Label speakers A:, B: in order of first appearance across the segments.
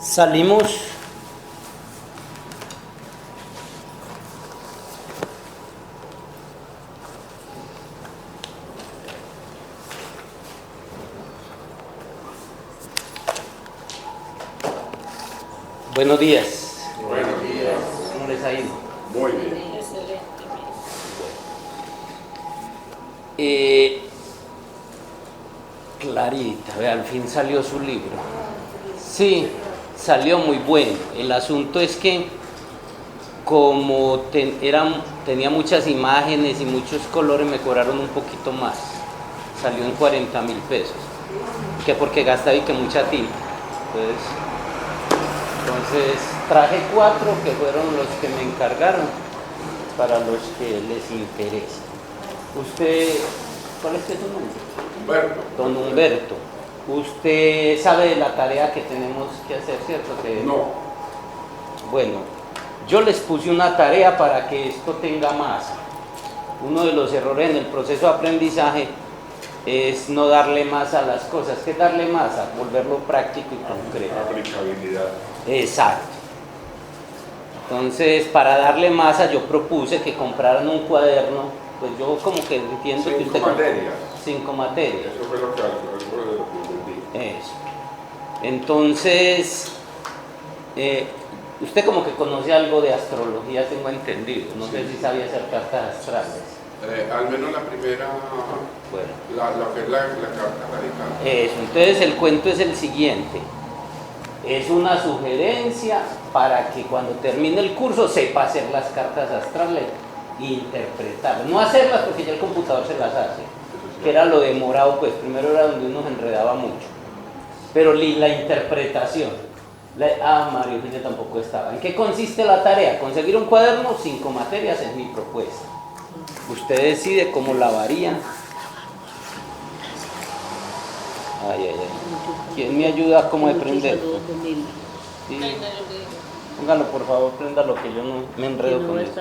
A: Salimos Buenos días.
B: Buenos días.
A: ¿Cómo les ha ido?
B: Muy bien.
A: Clarita, ve, al fin salió su libro. Sí, salió muy bueno. El asunto es que como tenía muchas imágenes y muchos colores, me cobraron un poquito más. Salió en 40.000 pesos. Que porque gastaba y que mucha tinta. Entonces traje 4 que fueron los que me encargaron para los que les interesa. Usted, ¿cuál es su nombre?
B: Humberto.
A: Don Humberto. Usted sabe de la tarea que tenemos que hacer, ¿cierto?
B: No.
A: Bueno, yo les puse una tarea para que esto tenga masa. Uno de los errores en el proceso de aprendizaje es no darle masa a las cosas. ¿Qué es darle masa? Volverlo práctico y concreto.
B: Aplicabilidad.
A: Exacto. Entonces, para darle masa, yo propuse que compraran un cuaderno. Pues yo como que entiendo que usted...
B: 5 materias.
A: 5 materias.
B: Eso fue lo que entendí.
A: Eso. Entonces, usted como que conoce algo de astrología, tengo entendido. No sé si sabía hacer cartas astrales.
B: Al menos la primera,
A: Bueno.
B: lo que es la carta radical.
A: Eso. Entonces, el cuento es el siguiente. Es una sugerencia para que cuando termine el curso sepa hacer las cartas astrales e interpretarlas. No hacerlas porque ya el computador se las hace, que era lo demorado, pues primero era donde uno se enredaba mucho. Pero la interpretación, María Eugenia tampoco estaba. ¿En qué consiste la tarea? Conseguir un cuaderno, 5 materias es mi propuesta. Usted decide cómo la varía. ¿Quién me ayuda a cómo aprender? Sí. Póngalo por favor, préndalo que yo no me enredo con eso.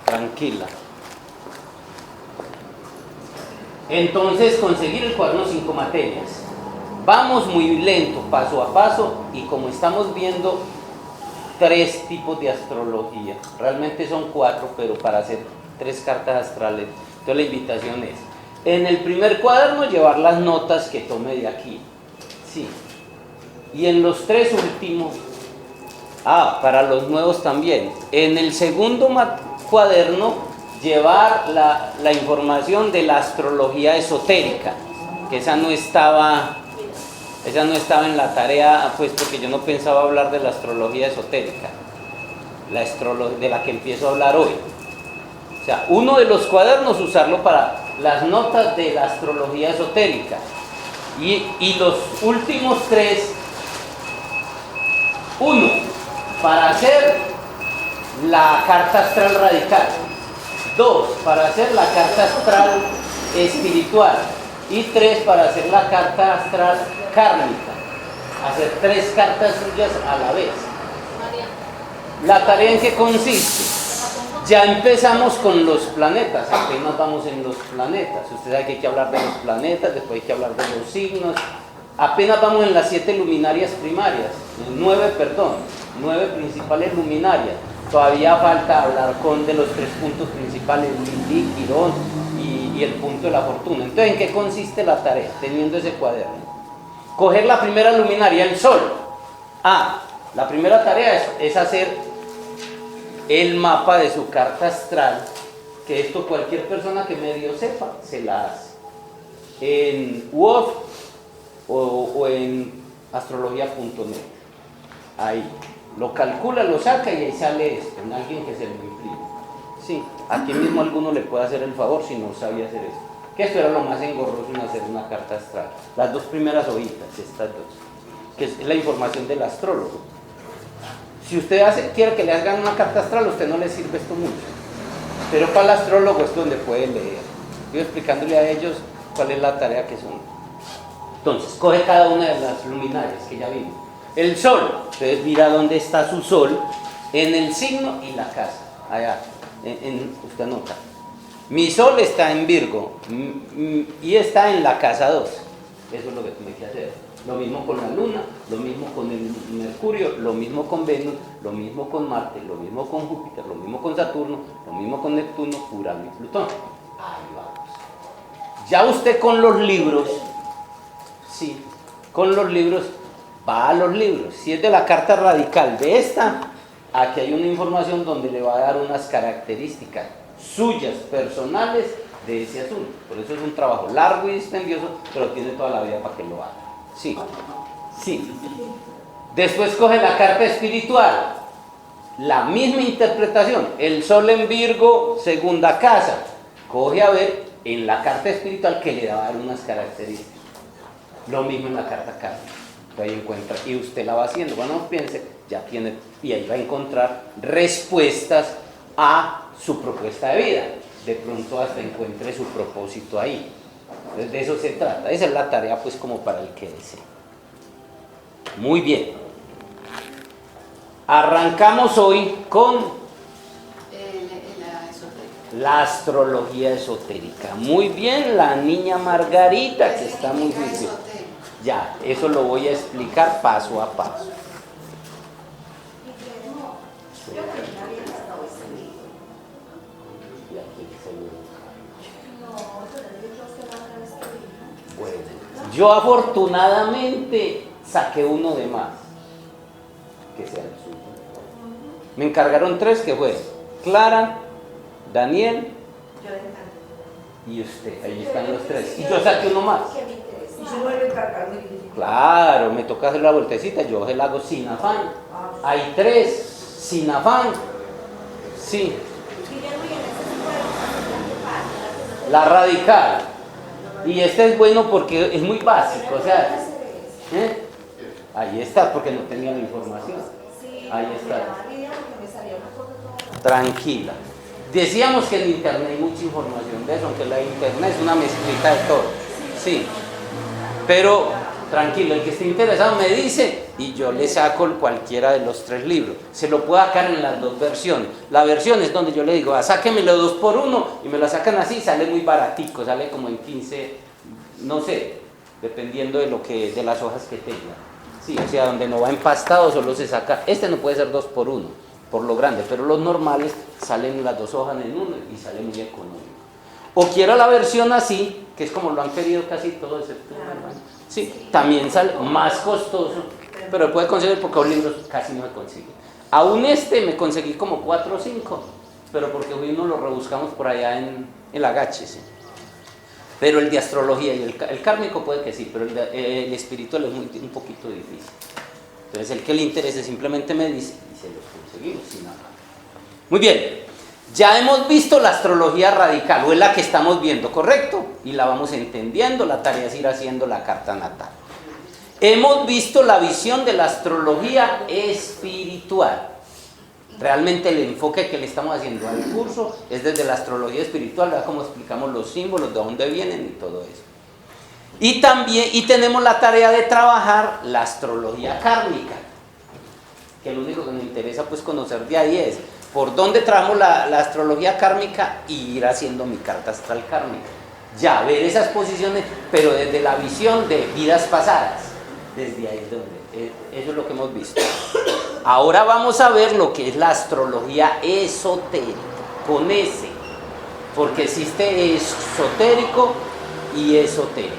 A: Tranquila. Entonces, conseguir el cuaderno 5 materias. Vamos muy lento, paso a paso, y como estamos viendo 3 tipos de astrología, realmente son 4, pero para hacer 3 cartas astrales, entonces la invitación es, en el primer cuaderno llevar las notas que tome de aquí, sí, y en los 3 últimos, para los nuevos también, en el segundo cuaderno llevar la información de la astrología esotérica, que esa no estaba en la tarea, pues porque yo no pensaba hablar de la astrología esotérica, de la que empiezo a hablar hoy. O sea, uno de los cuadernos usarlo para las notas de la astrología esotérica y los últimos 3, 1 para hacer la carta astral radical, 2 para hacer la carta astral espiritual y 3 para hacer la carta astral kármica. Hacer 3 cartas suyas a la vez. ¿La tarea en qué consiste? Ya empezamos con los planetas, apenas vamos en los planetas. Usted sabe que hay que hablar de los planetas, después hay que hablar de los signos. Apenas vamos en las 7 luminarias primarias, 9 principales luminarias. Todavía falta hablar de los 3 puntos principales, Lilith, Quirón y el punto de la fortuna. Entonces, ¿en qué consiste la tarea? Teniendo ese cuaderno. Coger la primera luminaria, el Sol. La primera tarea es hacer el mapa de su carta astral, que esto cualquier persona que medio sepa, se la hace. En Word o en astrología.net. Ahí. Lo calcula, lo saca y ahí sale esto, en alguien que se lo imprime. Sí, aquí mismo alguno le puede hacer el favor si no sabía hacer esto. Que esto era lo más engorroso en hacer una carta astral. Las 2 primeras hojitas, estas 2, que es la información del astrólogo. Si usted quiere que le hagan una carta astral, a usted no le sirve esto mucho. Pero para el astrólogo es donde puede leer. Yo explicándole a ellos cuál es la tarea que son. Entonces, coge cada una de las luminarias que ya vimos. El Sol, entonces mira dónde está su Sol, en el signo y la casa. Allá, usted anota. Mi Sol está en Virgo y está en la casa 2. Eso es lo que tiene que hacer. Lo mismo con la Luna, lo mismo con el Mercurio, lo mismo con Venus, lo mismo con Marte, lo mismo con Júpiter, lo mismo con Saturno, lo mismo con Neptuno, Urano y Plutón. Ahí vamos. Ya usted con los libros, sí, con los libros, va a los libros. Si es de la carta radical de esta, aquí hay una información donde le va a dar unas características suyas, personales, de ese asunto. Por eso es un trabajo largo y dispendioso, pero tiene toda la vida para que lo haga. Sí, sí. Después coge la carta espiritual, la misma interpretación, el sol en Virgo, segunda casa. Coge a ver en la carta espiritual que le va a dar unas características. Lo mismo en la carta kármica. Ahí encuentra, y usted la va haciendo. Cuando piense, ya tiene, y ahí va a encontrar respuestas a su propuesta de vida. De pronto hasta encuentre su propósito ahí. Entonces de eso se trata. Esa es la tarea pues como para el que desee. Muy bien. Arrancamos hoy con la astrología esotérica. Muy bien, la niña Margarita, que está muy bien. Ya, eso lo voy a explicar paso a paso. Bueno, yo afortunadamente saqué uno de más, que sea el suyo. Me encargaron 3 que fue Clara, Daniel y usted. Ahí están los 3. Y yo saqué uno más.
C: Y se vuelve a encargar muy difícil.
A: Claro, me toca hacer la vueltecita, yo se la hago sin afán. Hay 3 sin afán. Sí. La radical. Y este es bueno porque es muy básico, o sea, ahí está, porque no tenía la información. Ahí está. Tranquila. Decíamos que en internet hay mucha información de eso, aunque la internet es una mezclita de todo. Sí. Pero tranquilo, el que esté interesado me dice y yo le saco cualquiera de los 3 libros. Se lo puedo sacar en las 2 versiones. La versión es donde yo le digo, sáquemelo 2 por 1 y me lo sacan así, sale muy baratico, sale como en 15, no sé, dependiendo de las hojas que tenga. Sí, o sea, donde no va empastado solo se saca, este no puede ser 2 por 1, por lo grande, pero los normales salen las 2 hojas en uno y sale muy económico. O quiera la versión así, que es como lo han querido casi todos, excepto sí, también sale más costoso, pero puede conseguir porque los libros casi no se consiguen. Aún me conseguí como 4 o 5, pero porque uno lo rebuscamos por allá en la Gache, sí. Pero el de astrología y el kármico puede que sí, pero el espiritual es un poquito difícil. Entonces el que le interese simplemente me dice y se los conseguimos sin nada. Muy bien. Ya hemos visto la astrología radical, o es la que estamos viendo, ¿correcto? Y la vamos entendiendo, la tarea es ir haciendo la carta natal. Hemos visto la visión de la astrología espiritual. Realmente el enfoque que le estamos haciendo al curso es desde la astrología espiritual, ¿verdad? Como explicamos los símbolos, de dónde vienen y todo eso. Y también tenemos la tarea de trabajar la astrología kármica, que lo único que nos interesa pues conocer de ahí es por dónde trabajamos la astrología kármica y ir haciendo mi carta astral kármica. Ya, ver esas posiciones, pero desde la visión de vidas pasadas. Desde ahí es donde, eso es lo que hemos visto. Ahora vamos a ver lo que es la astrología esotérica, con S, porque existe esotérico y esotérico.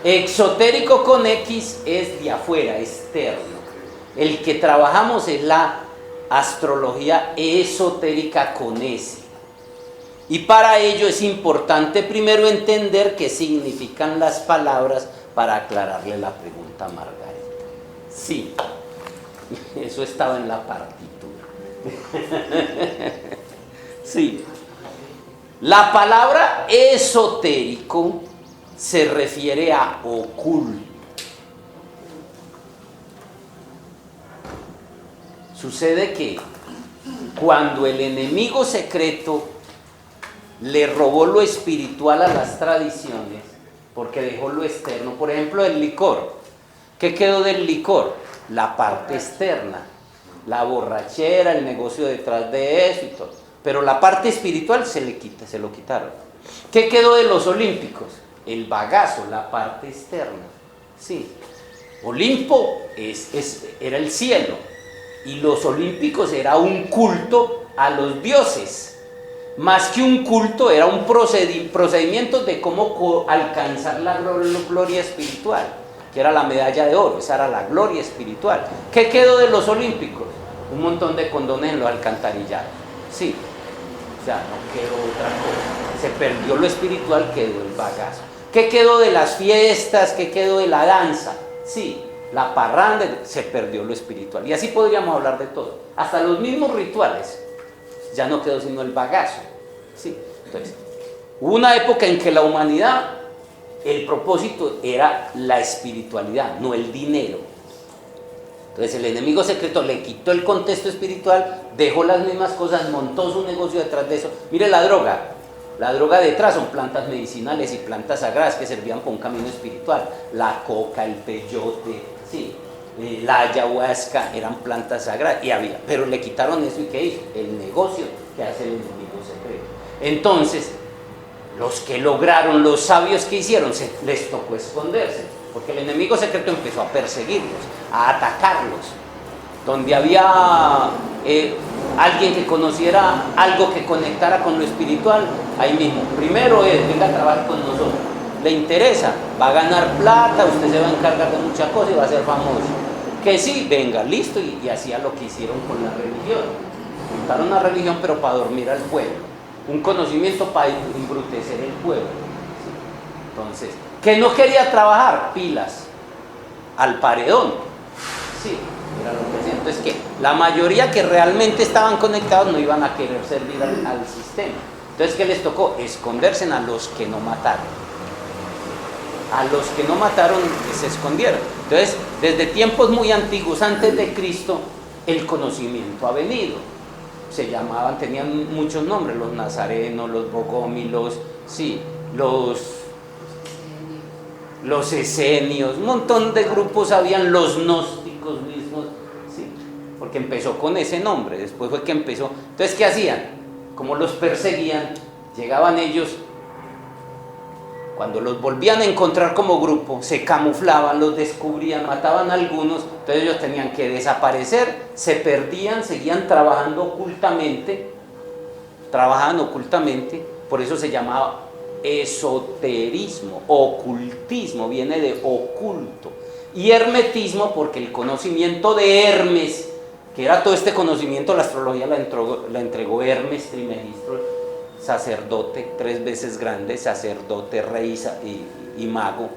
A: Exotérico con X es de afuera, externo. El que trabajamos es la astrología esotérica con S. Y para ello es importante primero entender qué significan las palabras para aclararle la pregunta a Margarita. Sí, eso estaba en la partitura. Sí. La palabra esotérico se refiere a oculto. Sucede que cuando el enemigo secreto le robó lo espiritual a las tradiciones, porque dejó lo externo, por ejemplo el licor, ¿qué quedó del licor? La parte externa, la borrachera, el negocio detrás de eso y todo, pero la parte espiritual se lo quitaron. ¿Qué quedó de los olímpicos? El bagazo, la parte externa, sí. Olimpo era el cielo y los olímpicos era un culto a los dioses. Más que un culto, era un procedimiento de cómo alcanzar la gloria espiritual, que era la medalla de oro. Esa era la gloria espiritual. ¿Qué quedó de los olímpicos? Un montón de condones en los alcantarillados. Sí, o sea, no quedó otra cosa. Se perdió lo espiritual, quedó el bagazo. ¿Qué quedó de las fiestas? ¿Qué quedó de la danza? Sí, la parranda, se perdió lo espiritual. Y así podríamos hablar de todo. Hasta los mismos rituales. Ya no quedó sino el bagazo. Sí. Entonces, hubo una época en que la humanidad, el propósito era la espiritualidad, no el dinero. Entonces el enemigo secreto le quitó el contexto espiritual, dejó las mismas cosas, montó su negocio detrás de eso. Mire la droga. La droga detrás son plantas medicinales y plantas sagradas que servían para un camino espiritual. La coca, el peyote, sí, la ayahuasca eran plantas sagradas y había, pero le quitaron eso y ¿qué hizo? El negocio que hace el enemigo secreto. Entonces, los que lograron, los sabios que hicieron, les tocó esconderse, porque el enemigo secreto empezó a perseguirlos, a atacarlos. Donde había alguien que conociera algo que conectara con lo espiritual, ahí mismo. Primero venga a trabajar con nosotros. Le interesa, va a ganar plata, usted se va a encargar de muchas cosas y va a ser famoso. Que sí, venga, listo, y hacía lo que hicieron con la religión. Montaron una religión, pero para dormir al pueblo. Un conocimiento para embrutecer el pueblo. Entonces, que no quería trabajar, pilas, al paredón. Sí, era lo que hacía. Entonces, que la mayoría que realmente estaban conectados no iban a querer servir al sistema. Entonces, ¿qué les tocó? Esconderse a los que no mataron. A los que no mataron se escondieron. Entonces, desde tiempos muy antiguos, antes de Cristo, el conocimiento ha venido. Se llamaban, tenían muchos nombres, los nazarenos, los bogómilos, sí, los esenios, un montón de grupos habían, los gnósticos mismos, sí, porque empezó con ese nombre, después fue que empezó. Entonces, ¿qué hacían? Como los perseguían, llegaban ellos, cuando los volvían a encontrar como grupo, se camuflaban, los descubrían, mataban a algunos, entonces ellos tenían que desaparecer, se perdían, seguían trabajando ocultamente, por eso se llamaba esoterismo, ocultismo, viene de oculto, y hermetismo porque el conocimiento de Hermes, que era todo este conocimiento, la astrología la entregó Hermes Trismegisto, sacerdote 3 veces grande, sacerdote, rey y mago.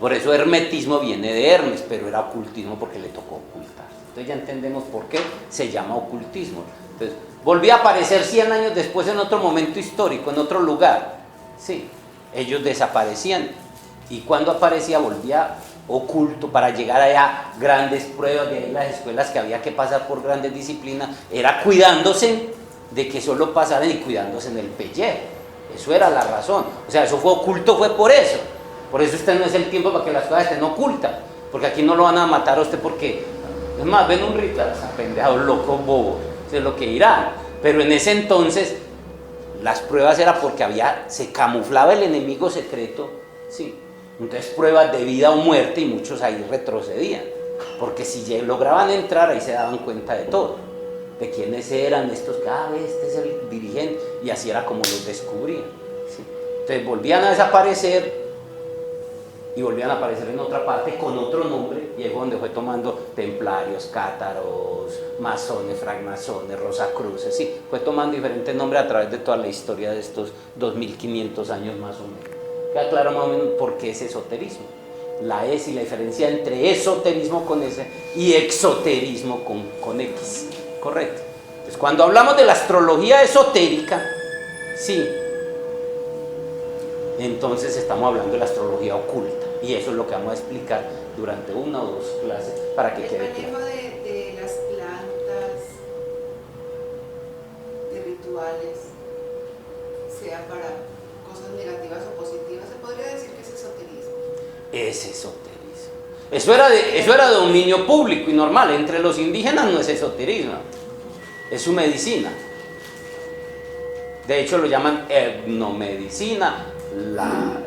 A: Por eso hermetismo viene de Hermes, pero era ocultismo porque le tocó ocultar. Entonces ya entendemos por qué se llama ocultismo. Entonces, volvió a aparecer 100 años después en otro momento histórico, en otro lugar. Sí, ellos desaparecían y cuando aparecía volvía oculto para llegar allá, grandes pruebas, de ahí las escuelas que había que pasar por grandes disciplinas, era cuidándose de que solo pasaran y cuidándose en el pellejo. Eso era la razón. O sea, eso fue oculto, fue por eso. Por eso este no es el tiempo para que las cosas estén ocultas, porque aquí no lo van a matar a usted porque, es más, ven un ritual, pendejados, locos, bobos, eso es lo que irán. Pero en ese entonces, las pruebas era porque se camuflaba el enemigo secreto, sí. Entonces pruebas de vida o muerte y muchos ahí retrocedían, porque si lograban entrar ahí se daban cuenta de todo. De quiénes eran estos, este es el dirigente, y así era como los descubrían. ¿Sí? Entonces volvían a desaparecer y volvían a aparecer en otra parte con otro nombre, y es donde fue tomando templarios, cátaros, masones, francmasones, rosacruces, sí, fue tomando diferentes nombres a través de toda la historia de estos 2500 años más o menos. Queda claro más o menos por qué es esoterismo. La S y la diferencia entre esoterismo con S y exoterismo con X. Correcto. Entonces, cuando hablamos de la astrología esotérica, sí, entonces estamos hablando de la astrología oculta. Y eso es lo que vamos a explicar durante 1 o 2 clases para que quede claro.
D: El manejo de las plantas, de rituales, sea para cosas negativas o positivas, ¿se podría decir que es esoterismo?
A: Es esoterismo. Eso era dominio público y normal. Entre los indígenas no es esoterismo, es su medicina. De hecho lo llaman etnomedicina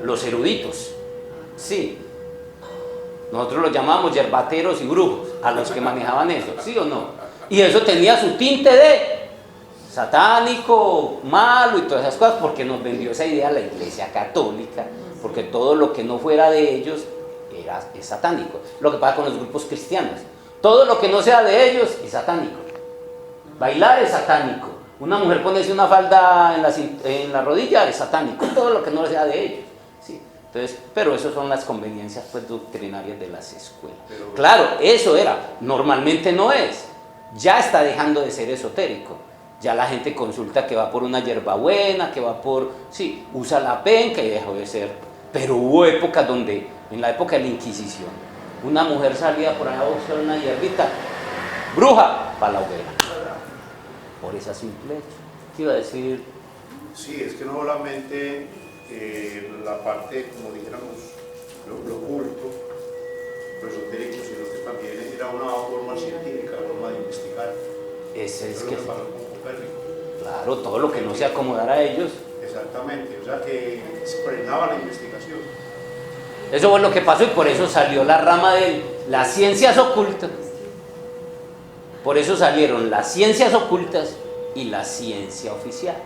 A: los eruditos. Sí. Nosotros los llamábamos yerbateros y brujos, a los que manejaban eso, ¿sí o no? Y eso tenía su tinte de satánico, malo y todas esas cosas, porque nos vendió esa idea la Iglesia Católica, porque todo lo que no fuera de ellos es satánico. Lo que pasa con los grupos cristianos, todo lo que no sea de ellos es satánico. Bailar es satánico, una mujer ponerse una falda en la rodilla es satánico, todo lo que no sea de ellos. ¿Sí? Entonces, pero eso son las conveniencias pues doctrinarias de las escuelas. Claro, eso era, normalmente no es, ya está dejando de ser esotérico. Ya la gente consulta que va por una hierbabuena, que va por, sí, usa la penca y dejó de ser. Pero hubo épocas donde, en la época de la Inquisición, una mujer salía por allá a buscar una hierbita, bruja, para la hoguera. Por esa simple hecho. ¿Qué iba a decir?
E: Sí, es que no solamente la parte, como dijéramos, lo oculto, lo esotérico, sino que también era una forma científica, una forma de investigar.
A: Ese es
E: lo
A: que...
E: pasó con Copérnico.
A: Claro, todo lo que no se acomodara a ellos.
E: Exactamente, o sea que se frenaba la investigación.
A: Eso fue lo que pasó y por eso salió la rama de las ciencias ocultas. Por eso salieron las ciencias ocultas y la ciencia oficial.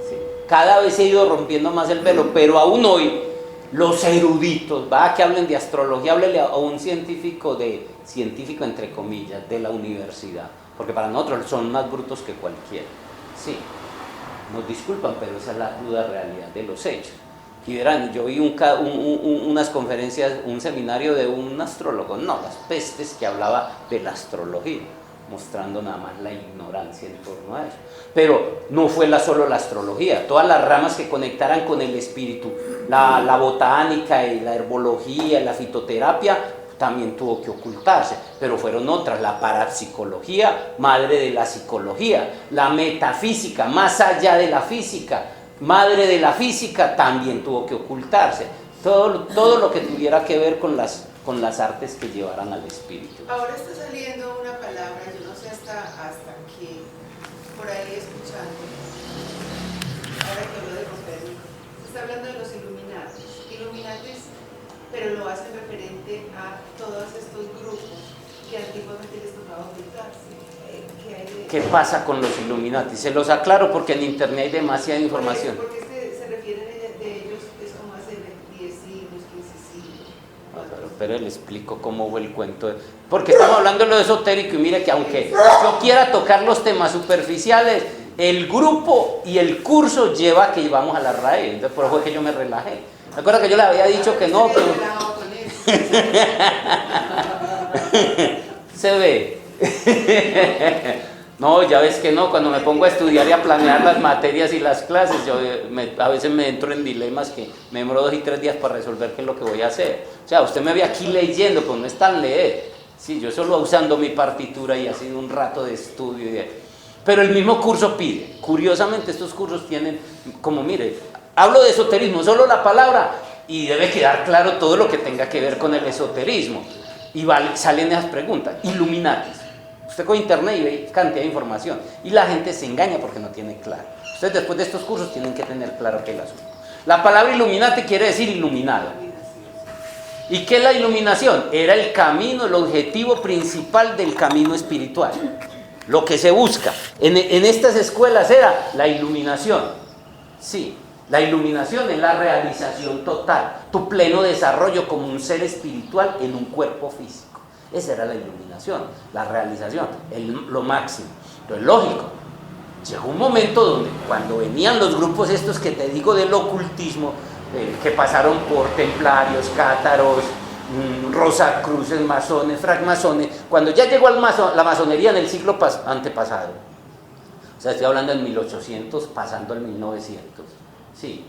A: ¿Sí? Cada vez se ha ido rompiendo más el velo, pero aún hoy los eruditos, va que hablen de astrología, háblele a un científico entre comillas, de la universidad, porque para nosotros son más brutos que cualquiera. Sí, nos disculpan, pero esa es la cruda realidad de los hechos. Y verán, yo vi unas conferencias, un seminario de un astrólogo, no, las pestes, que hablaba de la astrología, mostrando nada más la ignorancia en torno a eso. Pero no fue solo la astrología, todas las ramas que conectaran con el espíritu, la botánica y la herbología, la fitoterapia, también tuvo que ocultarse, pero fueron otras, la parapsicología, madre de la psicología, la metafísica, más allá de la física, madre de la física, también tuvo que ocultarse. Todo lo que tuviera que ver con las artes que llevaran al espíritu.
D: Ahora está saliendo una palabra, yo no sé hasta que por ahí escuchando, ahora que hablo de Copérnico, se está hablando de los Illuminatis, pero lo hacen referente a todos estos grupos que antiguamente les tocaba ocultarse.
A: ¿Qué pasa con los Illuminati? Se los aclaro porque en internet hay demasiada información.
D: Porque se refieren de ellos, es como hace 10 siglos, 15 siglos.
A: Pero le explico cómo fue el cuento. Porque estamos hablando de lo esotérico y mire que aunque yo quiera tocar los temas superficiales, el grupo y el curso lleva a que vamos a la raíz. Entonces por eso fue que yo me relajé. Recuerda que yo le había dicho que no, pero... Se ve. No, ya ves que no, cuando me pongo a estudiar y a planear las materias y las clases, a veces me entro en dilemas que me demoro 2 y 3 días para resolver qué es lo que voy a hacer. O sea, usted me ve aquí leyendo, pues no es tan leer. Sí, yo solo usando mi partitura y ha sido un rato de estudio. Pero el mismo curso pide. Curiosamente estos cursos tienen, como mire, hablo de esoterismo, solo la palabra, y debe quedar claro todo lo que tenga que ver con el esoterismo. Y salen esas preguntas, Illuminatis. Usted con internet y ve cantidad de información y la gente se engaña porque no tiene claro. Ustedes después de estos cursos tienen que tener claro qué es el asunto. La palabra Illuminati quiere decir iluminado. ¿Y qué es la iluminación? Era el camino, el objetivo principal del camino espiritual. Lo que se busca en estas escuelas era la iluminación. Sí, la iluminación es la realización total, tu pleno desarrollo como un ser espiritual en un cuerpo físico. Esa era la iluminación, la realización, lo máximo. Entonces, lógico, llegó un momento donde cuando venían los grupos estos que te digo del ocultismo, que pasaron por templarios, cátaros, rosacruces, masones, francmasones, cuando ya llegó la masonería en el siglo antepasado, o sea, estoy hablando en 1800, pasando al 1900, sí,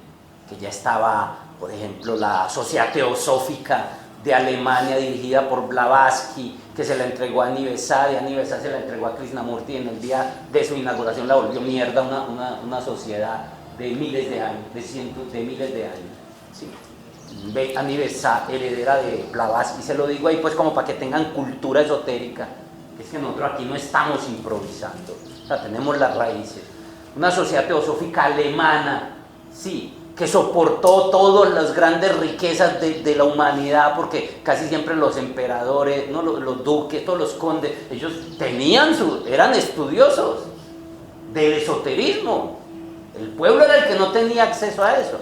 A: que ya estaba, por ejemplo, la Sociedad Teosófica de Alemania dirigida por Blavatsky, que se la entregó a Nivesade se la entregó a Krishnamurti, en el día de su inauguración la volvió mierda, una sociedad de miles de años, de miles de años. ¿Sí? A Nivesade, heredera de Blavatsky, se lo digo ahí pues como para que tengan cultura esotérica, es que nosotros aquí no estamos improvisando, o sea, tenemos las raíces. Una sociedad teosófica alemana, sí, que soportó todas las grandes riquezas de la humanidad, porque casi siempre los emperadores, ¿no? los duques, todos los condes, ellos eran estudiosos del esoterismo. El pueblo era el que no tenía acceso a eso.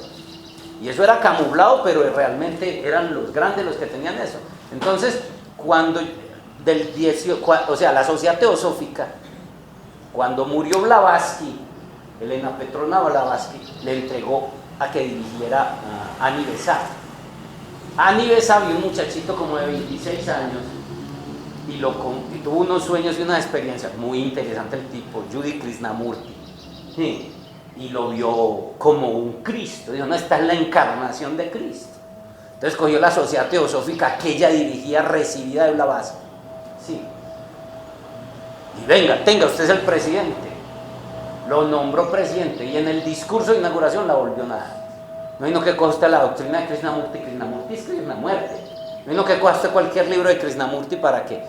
A: Y eso era camuflado, pero realmente eran los grandes los que tenían eso. Entonces, cuando la Sociedad Teosófica, cuando murió Blavatsky, Elena Petrovna Blavatsky le entregó a que dirigiera a Ani Besant. Ani Besant vio un muchachito como de 26 años y tuvo unos sueños y unas experiencias muy interesantes el tipo, Judy Krishnamurti. Sí. Y lo vio como un Cristo. Dijo, no, esta es la encarnación de Cristo. Entonces cogió la Sociedad Teosófica que ella dirigía, recibida de Blavatsky. Sí. Y tenga, usted es el presidente. Lo nombró presidente y en el discurso de inauguración la volvió nada. No hay no que conste la doctrina de Krishnamurti. Krishnamurti es Krishna muerte. No hay no que conste cualquier libro de Krishnamurti para que,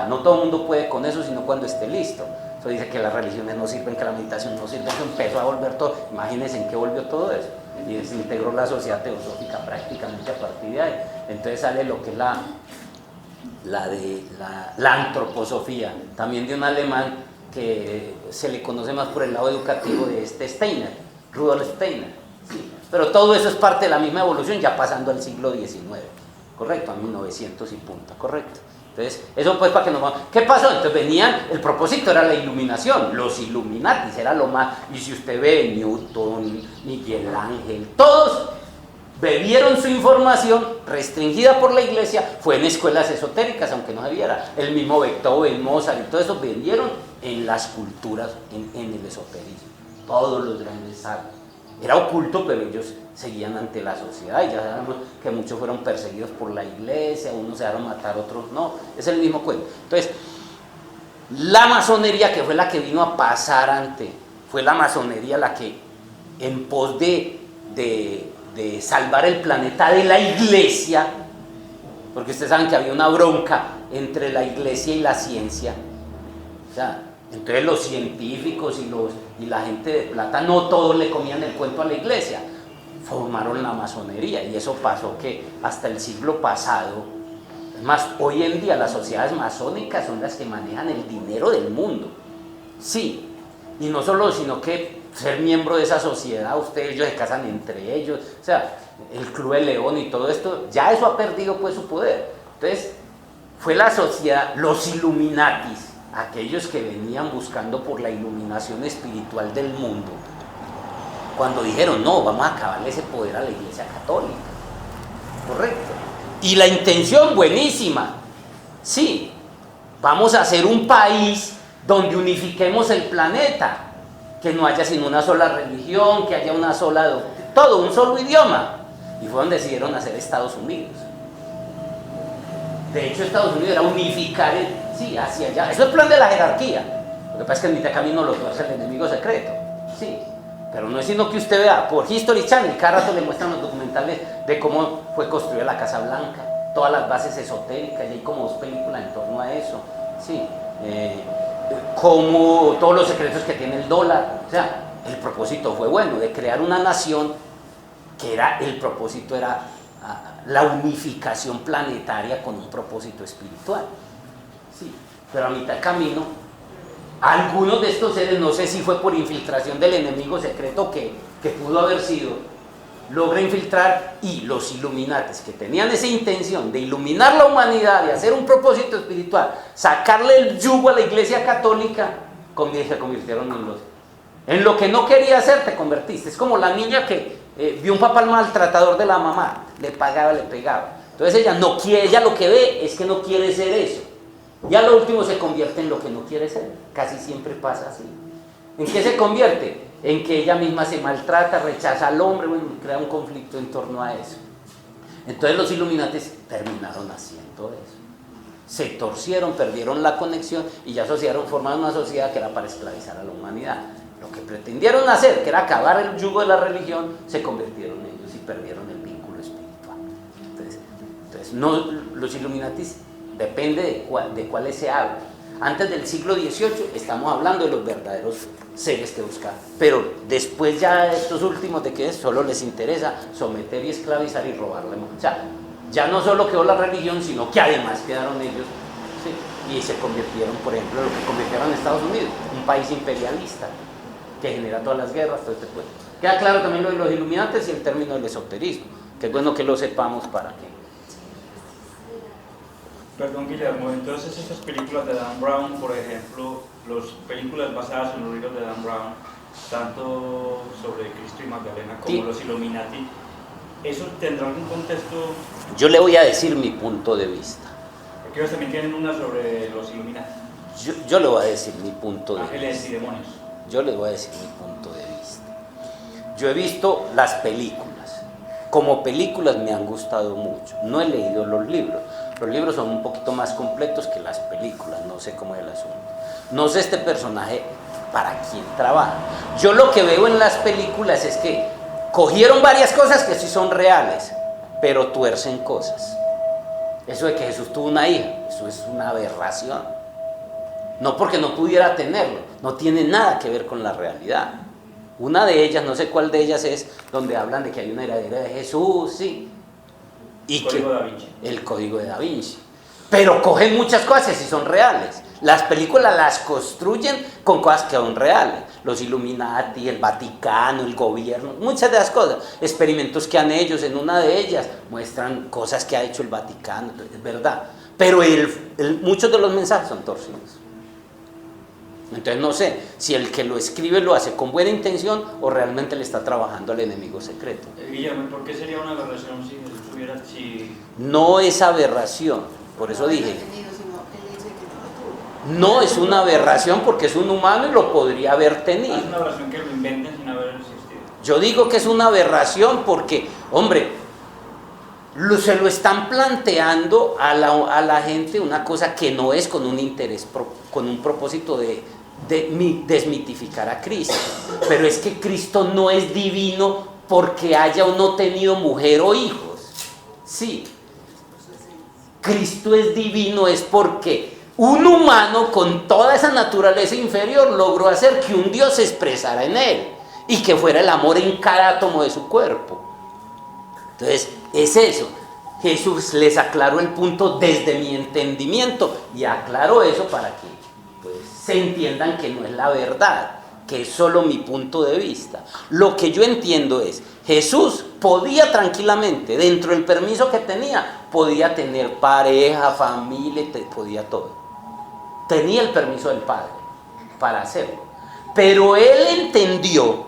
A: no todo el mundo puede con eso, sino cuando esté listo. Eso dice que las religiones no sirven, que la meditación no sirve, eso empezó a volver todo. Imagínense en qué volvió todo eso. Y desintegró la Sociedad Teosófica prácticamente a partir de ahí. Entonces sale lo que es la antroposofía, también de un alemán que se le conoce más por el lado educativo de Steiner, Rudolf Steiner. Sí. Pero todo eso es parte de la misma evolución, ya pasando al siglo XIX, correcto, a 1900 y punto, correcto. Entonces, eso pues para que nos vamos. ¿Qué pasó? Entonces el propósito era la iluminación, los Illuminatis era lo más, y si usted ve Newton, Miguel Ángel, todos bebieron su información restringida por la iglesia, fue en escuelas esotéricas, aunque no se viera, el mismo Beethoven, Mozart y todo eso bebieron en las culturas, en el esoterismo, todos los grandes sabios. Era oculto, pero ellos seguían ante la sociedad y ya sabemos que muchos fueron perseguidos por la iglesia, unos se dejaron matar, otros no, es el mismo cuento. Entonces, la masonería, que fue la que vino a pasar fue la masonería la que en pos de salvar el planeta de la iglesia, porque ustedes saben que había una bronca entre la iglesia y la ciencia, entonces los científicos y la gente de plata no todos le comían el cuento a la iglesia, formaron la masonería y eso pasó que hasta el siglo pasado, es más, hoy en día las sociedades masónicas son las que manejan el dinero del mundo, sí, y no solo, sino que ser miembro de esa sociedad, ellos se casan entre ellos, el Club de León y todo esto, ya eso ha perdido pues su poder. Entonces, fue la sociedad, los Illuminatis, aquellos que venían buscando por la iluminación espiritual del mundo, cuando dijeron, no, vamos a acabarle ese poder a la Iglesia Católica, correcto, y la intención buenísima, sí, vamos a hacer un país donde unifiquemos el planeta, que no haya sino una sola religión, que haya una sola, todo, un solo idioma, y fue donde decidieron hacer Estados Unidos. De hecho, Estados Unidos era unificar hacia allá. Eso es el plan de la jerarquía. Lo que pasa es que en mitad de camino lo tuerce el enemigo secreto. Sí. Pero no es sino que usted vea, por History Channel, cada rato le muestran los documentales de cómo fue construida la Casa Blanca, todas las bases esotéricas, y hay como 2 películas en torno a eso. Sí. Como todos los secretos que tiene el dólar. El propósito fue bueno, de crear una nación que el propósito era la unificación planetaria con un propósito espiritual. Sí, pero a mitad de camino, algunos de estos seres, no sé si fue por infiltración del enemigo secreto que pudo haber sido, logra infiltrar, y los Illuminatis, que tenían esa intención de iluminar la humanidad, de hacer un propósito espiritual, sacarle el yugo a la Iglesia Católica, se convirtieron en lo que no quería hacer, te convertiste. Es como la niña que vio un papá maltratador de la mamá, le pagaba, le pegaba. Entonces ella no quiere, ella lo que ve es que no quiere ser eso. Y a lo último se convierte en lo que no quiere ser. Casi siempre pasa así. ¿En qué se convierte? En que ella misma se maltrata, rechaza al hombre, crea un conflicto en torno a eso. Entonces los Illuminatis terminaron haciendo eso. Se torcieron, perdieron la conexión y ya formaron una sociedad que era para esclavizar a la humanidad. Lo que pretendieron hacer, que era acabar el yugo de la religión, se convirtieron en ellos y perdieron el vínculo espiritual. Entonces los Illuminatis, depende de cuáles se hablan. Antes del siglo XVIII estamos hablando de los verdaderos seres que buscan, pero después ya estos últimos de que solo les interesa someter y esclavizar y robarle. O sea, ya no solo quedó la religión, sino que además quedaron ellos, ¿sí? Y se convirtieron, por ejemplo, lo que convirtieron en Estados Unidos, un país imperialista que genera todas las guerras, todo este pueblo. Queda claro también lo de los iluminantes y el término del esoterismo, que es bueno que lo sepamos para que...
F: Perdón, Guillermo, entonces estas películas de Dan Brown, por ejemplo, las películas basadas en los libros de Dan Brown, tanto sobre Cristo y Magdalena como
A: sí.
F: los Illuminati, ¿eso tendrá algún contexto?
A: Yo le voy a decir mi punto de vista.
F: Porque ellos también tienen una sobre los Illuminati.
A: Yo le voy a decir mi punto de
F: Ángeles
A: vista.
F: y demonios.
A: Yo les voy a decir mi punto de vista. Yo he visto las películas. Como películas me han gustado mucho. No he leído los libros. Los libros son un poquito más completos que las películas. No sé cómo es el asunto. No sé este personaje para quién trabaja. Yo lo que veo en las películas es que cogieron varias cosas que sí son reales, pero tuercen cosas. Eso de que Jesús tuvo una hija, eso es una aberración. No porque no pudiera tenerlo, no tiene nada que ver con la realidad. Una de ellas, no sé cuál de ellas es, donde hablan de que hay una heredera de Jesús, sí. Y
F: el Código de Da Vinci.
A: El Código de Da Vinci. Pero cogen muchas cosas y son reales. Las películas las construyen con cosas que son reales. Los Illuminati, el Vaticano, el gobierno, muchas de las cosas. Experimentos que han hecho, en una de ellas muestran cosas que ha hecho el Vaticano, es verdad. Pero muchos de los mensajes son torcidos. Entonces no sé si el que lo escribe lo hace con buena intención o realmente le está trabajando al enemigo secreto.
F: Guillermo, ¿por qué sería una aberración si Jesús hubiera...
A: No es aberración, por eso dije... No es una aberración porque es un humano y lo podría haber tenido.
F: Es una aberración que lo inventen sin haber existido.
A: Yo digo que es una aberración porque, hombre, se lo están planteando a la gente una cosa que no es con un interés, con un propósito de desmitificar a Cristo. Pero es que Cristo no es divino porque haya o no tenido mujer o hijos. Sí. Cristo es divino es porque un humano con toda esa naturaleza inferior logró hacer que un Dios se expresara en él y que fuera el amor en cada átomo de su cuerpo. Entonces, es eso. Jesús les aclaró el punto desde mi entendimiento y aclaró eso para que pues, se entiendan que no es la verdad, que es solo mi punto de vista. Lo que yo entiendo es, Jesús podía tranquilamente, dentro del permiso que tenía, podía tener pareja, familia, podía todo. Tenía el permiso del Padre para hacerlo. Pero él entendió,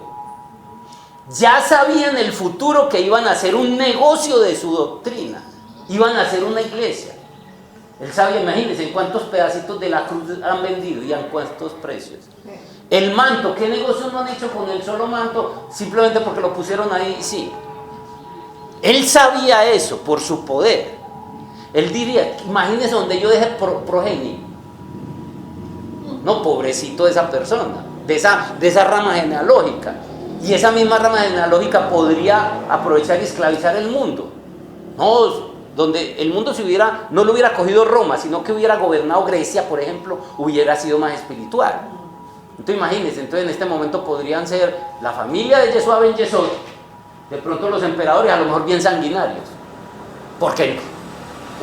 A: ya sabía en el futuro que iban a hacer un negocio de su doctrina, iban a hacer una iglesia. Él sabía, imagínense, en cuántos pedacitos de la cruz han vendido y en cuántos precios. El manto, ¿qué negocio no han hecho con el solo manto? Simplemente porque lo pusieron ahí, sí. Él sabía eso por su poder. Él diría, imagínense donde yo deje progenie. No, pobrecito de esa persona, de esa rama genealógica. Y esa misma rama genealógica podría aprovechar y esclavizar el mundo. No, donde el mundo no lo hubiera cogido Roma, sino que hubiera gobernado Grecia, por ejemplo, hubiera sido más espiritual. Entonces imagínense, entonces en este momento podrían ser la familia de Yeshua ben Yesod, de pronto los emperadores a lo mejor bien sanguinarios, porque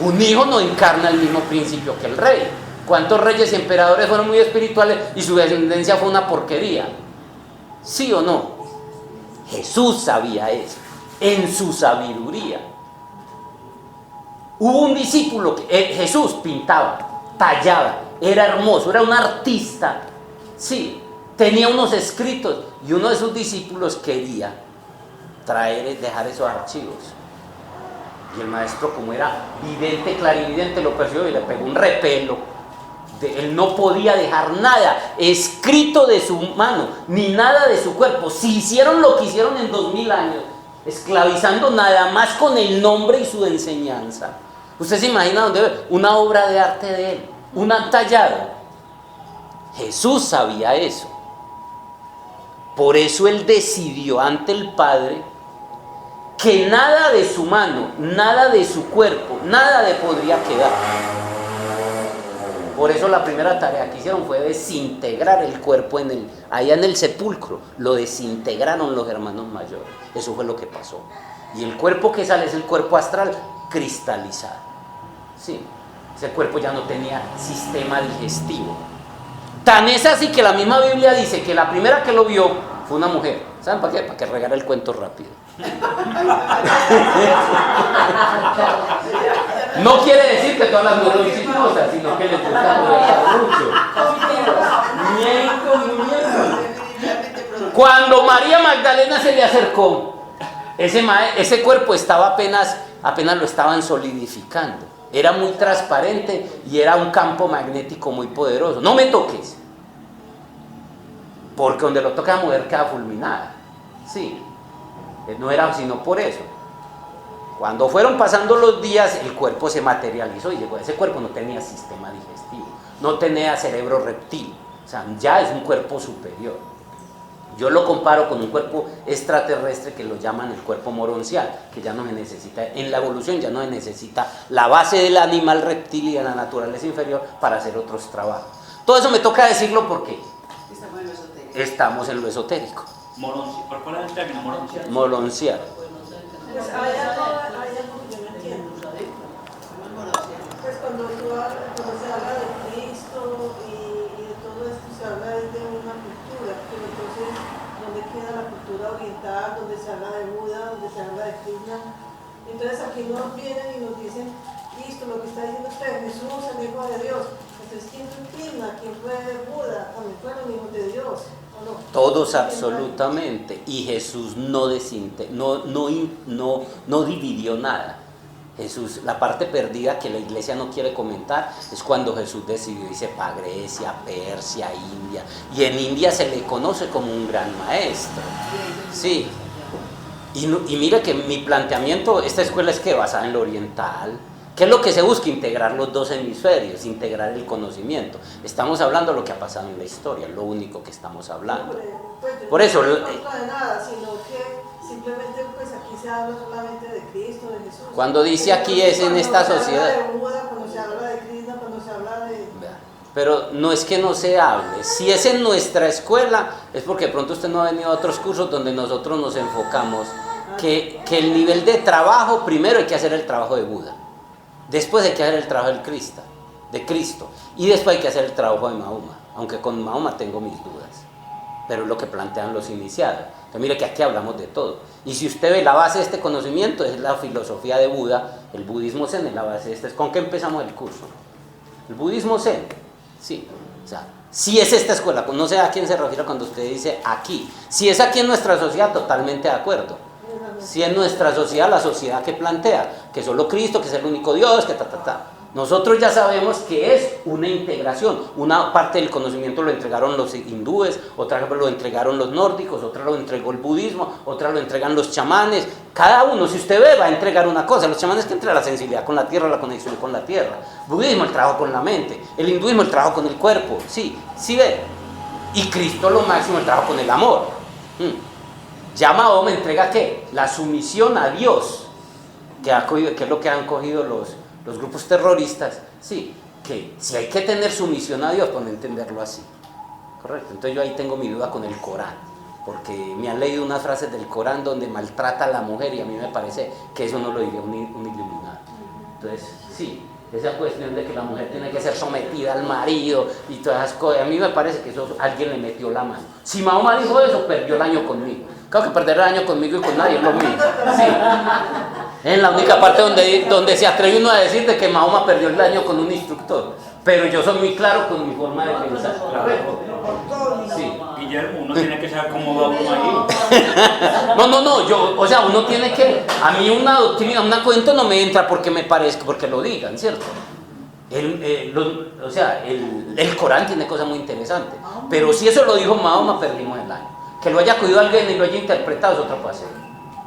A: un hijo no encarna el mismo principio que el rey. ¿Cuántos reyes y emperadores fueron muy espirituales y su descendencia fue una porquería? ¿Sí o no? Jesús sabía eso, en su sabiduría. Hubo un discípulo que Jesús pintaba, tallaba, era hermoso, era un artista. Sí, tenía unos escritos y uno de sus discípulos quería dejar esos archivos. Y el maestro, como era vidente, clarividente, lo persiguió y le pegó un repelo. Él no podía dejar nada escrito de su mano, ni nada de su cuerpo. Si hicieron lo que hicieron en 2000 años, esclavizando nada más con el nombre y su enseñanza. ¿Usted se imagina dónde ve una obra de arte de él? Un tallado. Jesús sabía eso. Por eso él decidió ante el Padre que nada de su mano, nada de su cuerpo, nada le podría quedar. Por eso la primera tarea que hicieron fue desintegrar el cuerpo allá en el sepulcro. Lo desintegraron los hermanos mayores. Eso fue lo que pasó. Y el cuerpo que sale es el cuerpo astral cristalizado. Sí, ese cuerpo ya no tenía sistema digestivo. Tan es así que la misma Biblia dice que la primera que lo vio fue una mujer. ¿Saben para qué? Para que regara el cuento rápido. No quiere decir que todas las mujeres son chistosas, sino que les gusta molestar mucho. Cuando María Magdalena se le acercó, ese cuerpo estaba apenas lo estaban solidificando. Era muy transparente y era un campo magnético muy poderoso. No me toques, porque donde lo toca la mujer queda fulminada. Sí, no era sino por eso. Cuando fueron pasando los días, el cuerpo se materializó y llegó. Ese cuerpo no tenía sistema digestivo, no tenía cerebro reptil, o sea, ya es un cuerpo superior. Yo lo comparo con un cuerpo extraterrestre que lo llaman el cuerpo moroncial, que ya no se necesita, en la evolución ya no se necesita la base del animal reptil y de la naturaleza inferior para hacer otros trabajos. Todo eso me toca decirlo porque estamos en lo esotérico.
F: ¿Por cuál es el término? Moroncial.
A: Moroncial.
C: Pues hay algo que yo no entiendo. Pues cuando se habla de Cristo y de todo esto, se habla de una cultura, pero entonces, ¿dónde queda la cultura oriental? Donde se habla de Buda, donde se habla de Krishna. Entonces aquí nos vienen y nos dicen, listo, lo que está diciendo usted, Jesús, el Hijo de Dios. Entonces, ¿quién fue Krishna? ¿Quién fue Buda? ¿También fueron hijos de Dios? No.
A: Todos absolutamente, y Jesús no dividió nada. Jesús, la parte perdida que la iglesia no quiere comentar es cuando Jesús decidió irse para Grecia, Persia, India, y en India se le conoce como un gran maestro. Sí, y mira que mi planteamiento, esta escuela es que basada en lo oriental. ¿Qué es lo que se busca? Integrar los dos hemisferios, integrar el conocimiento. Estamos hablando de lo que ha pasado en la historia, lo único que estamos hablando. Por eso...
C: No contra de nada, sino que simplemente pues aquí se habla solamente de Cristo, de Jesús.
A: Cuando dice aquí es en esta sociedad.
C: Cuando se habla de Krishna, cuando se habla de...
A: Pero no es que no se hable. Si es en nuestra escuela, es porque de pronto usted no ha venido a otros cursos donde nosotros nos enfocamos que el nivel de trabajo, primero hay que hacer el trabajo de Buda. Después hay que hacer el trabajo de Cristo, y después hay que hacer el trabajo de Mahoma, aunque con Mahoma tengo mis dudas, pero es lo que plantean los iniciados. Entonces, mire que aquí hablamos de todo, y si usted ve la base de este conocimiento es la filosofía de Buda, el budismo zen es la base de este. ¿Con qué empezamos el curso? El budismo zen, sí, o sea, si es esta escuela, no sé a quién se refiere cuando usted dice aquí, si es aquí en nuestra sociedad, totalmente de acuerdo. Si en nuestra sociedad, la sociedad que plantea que solo Cristo, que es el único Dios, que nosotros ya sabemos que es una integración. Una parte del conocimiento lo entregaron los hindúes, otra lo entregaron los nórdicos, otra lo entregó el budismo, otra lo entregan los chamanes. Cada uno, si usted ve, va a entregar una cosa. Los chamanes que entregan la sensibilidad con la tierra, la conexión con la tierra. El budismo, el trabajo con la mente. El hinduismo, el trabajo con el cuerpo. Sí, sí ve. Y Cristo, lo máximo, el trabajo con el amor. Ya Mahoma entrega ¿qué? La sumisión a Dios, que es lo que han cogido los grupos terroristas. Sí, que si hay que tener sumisión a Dios, pues entenderlo así. Correcto. Entonces yo ahí tengo mi duda con el Corán, porque me han leído unas frases del Corán donde maltrata a la mujer y a mí me parece que eso no lo diría un iluminado. Entonces, sí, esa cuestión de que la mujer tiene que ser sometida al marido y todas esas cosas, a mí me parece que eso alguien le metió la mano. Si Mahoma dijo eso, perdió el año conmigo. Claro que perder el año conmigo y con nadie es lo mismo. Sí. Es la única parte donde se atreve uno a decir de que Mahoma perdió el año con un instructor. Pero yo soy muy claro con mi forma de pensar. Sí.
F: Guillermo, uno tiene que saber cómo va uno ahí.
A: No, uno tiene que... A mí una doctrina, una cuento no me entra porque me parezca, porque lo digan, ¿cierto? El Corán tiene cosas muy interesantes. Pero si eso lo dijo Mahoma, perdimos el año. Que lo haya cogido alguien y lo haya interpretado es otra cosa.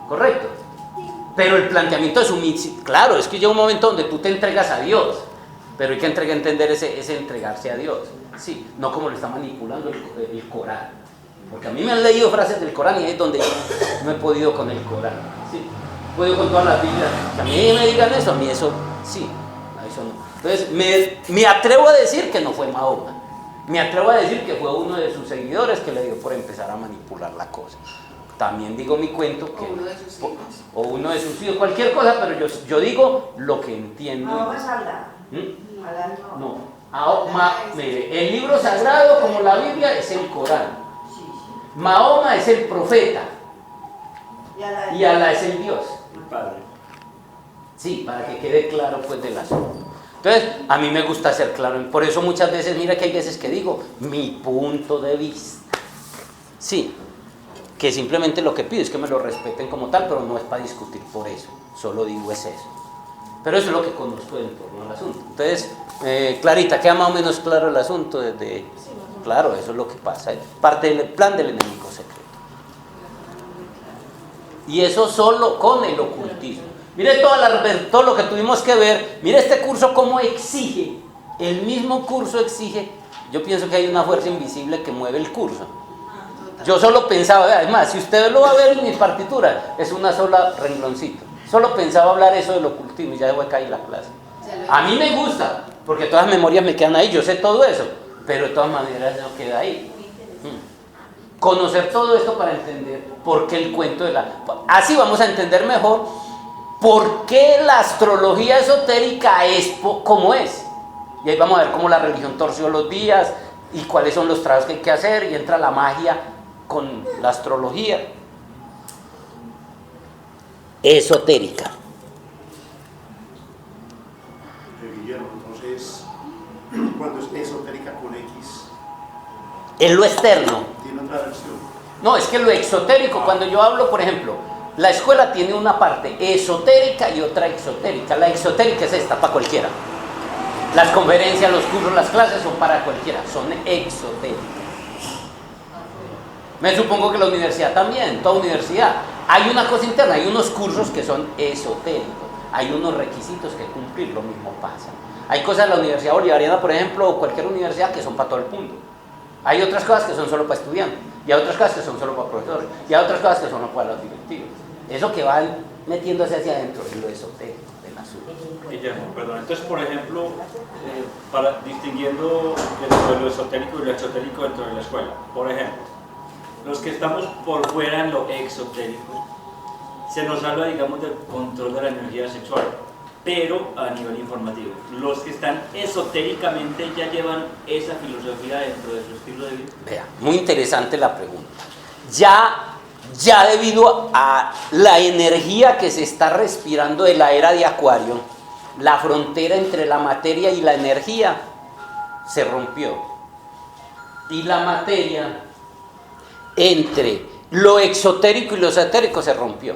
A: ¿Correcto? Pero el planteamiento es claro, es que llega un momento donde tú te entregas a Dios, pero hay que entender ese entregarse a Dios. Sí, no como lo está manipulando el Corán. Porque a mí me han leído frases del Corán y es donde yo no he podido con el Corán. Sí, he podido con todas las Biblias. Que a mí me digan eso, a mí eso, sí, a eso no. Entonces, me atrevo a decir que no fue Mahoma. Me atrevo a decir que fue uno de sus seguidores que le dio por empezar a manipular la cosa. También digo mi cuento que...
D: O uno de sus hijos.
A: O uno de sus hijos, cualquier cosa, pero yo digo lo que entiendo.
G: Mahoma es Alá.
A: ¿Mm?
G: Alá no.
A: No. Mire, el libro sagrado, como la Biblia, es el Corán.
G: Sí, sí.
A: Mahoma es el profeta. Y Alá es el Dios.
F: El padre.
A: Sí, para que quede claro pues del asunto. Entonces, a mí me gusta ser claro. Por eso muchas veces, mira que hay veces que digo, mi punto de vista. Sí, que simplemente lo que pido es que me lo respeten como tal, pero no es para discutir por eso. Solo digo es eso. Pero eso es lo que conozco en torno al asunto. Entonces, Clarita, queda más o menos claro el asunto desde... Claro, eso es lo que pasa. Es parte del plan del enemigo secreto. Y eso solo con el ocultismo. Mire todo lo que tuvimos que ver. Mire este curso cómo exige. El mismo curso exige. Yo pienso que hay una fuerza invisible que mueve el curso. Yo solo pensaba, además, si usted lo va a ver en mi partitura, es una sola rengloncito. Solo pensaba hablar eso del ocultismo y ya debo caer la clase. A mí me gusta, porque todas las memorias me quedan ahí, yo sé todo eso, pero de todas maneras no queda ahí. Conocer todo esto para entender por qué el cuento de la... Así vamos a entender mejor por qué la astrología esotérica es como es. Y ahí vamos a ver cómo la religión torció los días y cuáles son los trabajos que hay que hacer, y entra la magia con la astrología esotérica.
E: Guillermo, entonces, cuando es esotérica con X,
A: Es lo externo.
E: tiene otra versión.
A: No, es que lo exotérico, cuando yo hablo, por ejemplo, la escuela tiene una parte esotérica y otra exotérica. La exotérica es esta, para cualquiera. Las conferencias, los cursos, las clases son para cualquiera, son exotéricas. Me supongo que la universidad también, toda universidad. Hay una cosa interna, hay unos cursos que son esotéricos, hay unos requisitos que cumplir, lo mismo pasa. Hay cosas de la Universidad Bolivariana, por ejemplo, o cualquier universidad, que son para todo el mundo. Hay otras cosas que son solo para estudiantes, y hay otras cosas que son solo para profesores, y hay otras cosas que son solo para los directivos. Eso que van metiéndose hacia adentro es lo esotérico del asunto.
F: Guillermo, perdón. Entonces, por ejemplo, para distinguiendo entre lo esotérico y lo exotérico dentro de la escuela, por ejemplo, los que estamos por fuera en lo exotérico, se nos habla, digamos, del control de la energía sexual, pero a nivel informativo. Los que están esotéricamente ya llevan esa filosofía dentro de su estilo de vida.
A: Vea, muy interesante la pregunta. Ya debido a la energía que se está respirando de la era de Acuario, la frontera entre la materia y la energía se rompió. Y la materia entre lo exotérico y lo esotérico se rompió.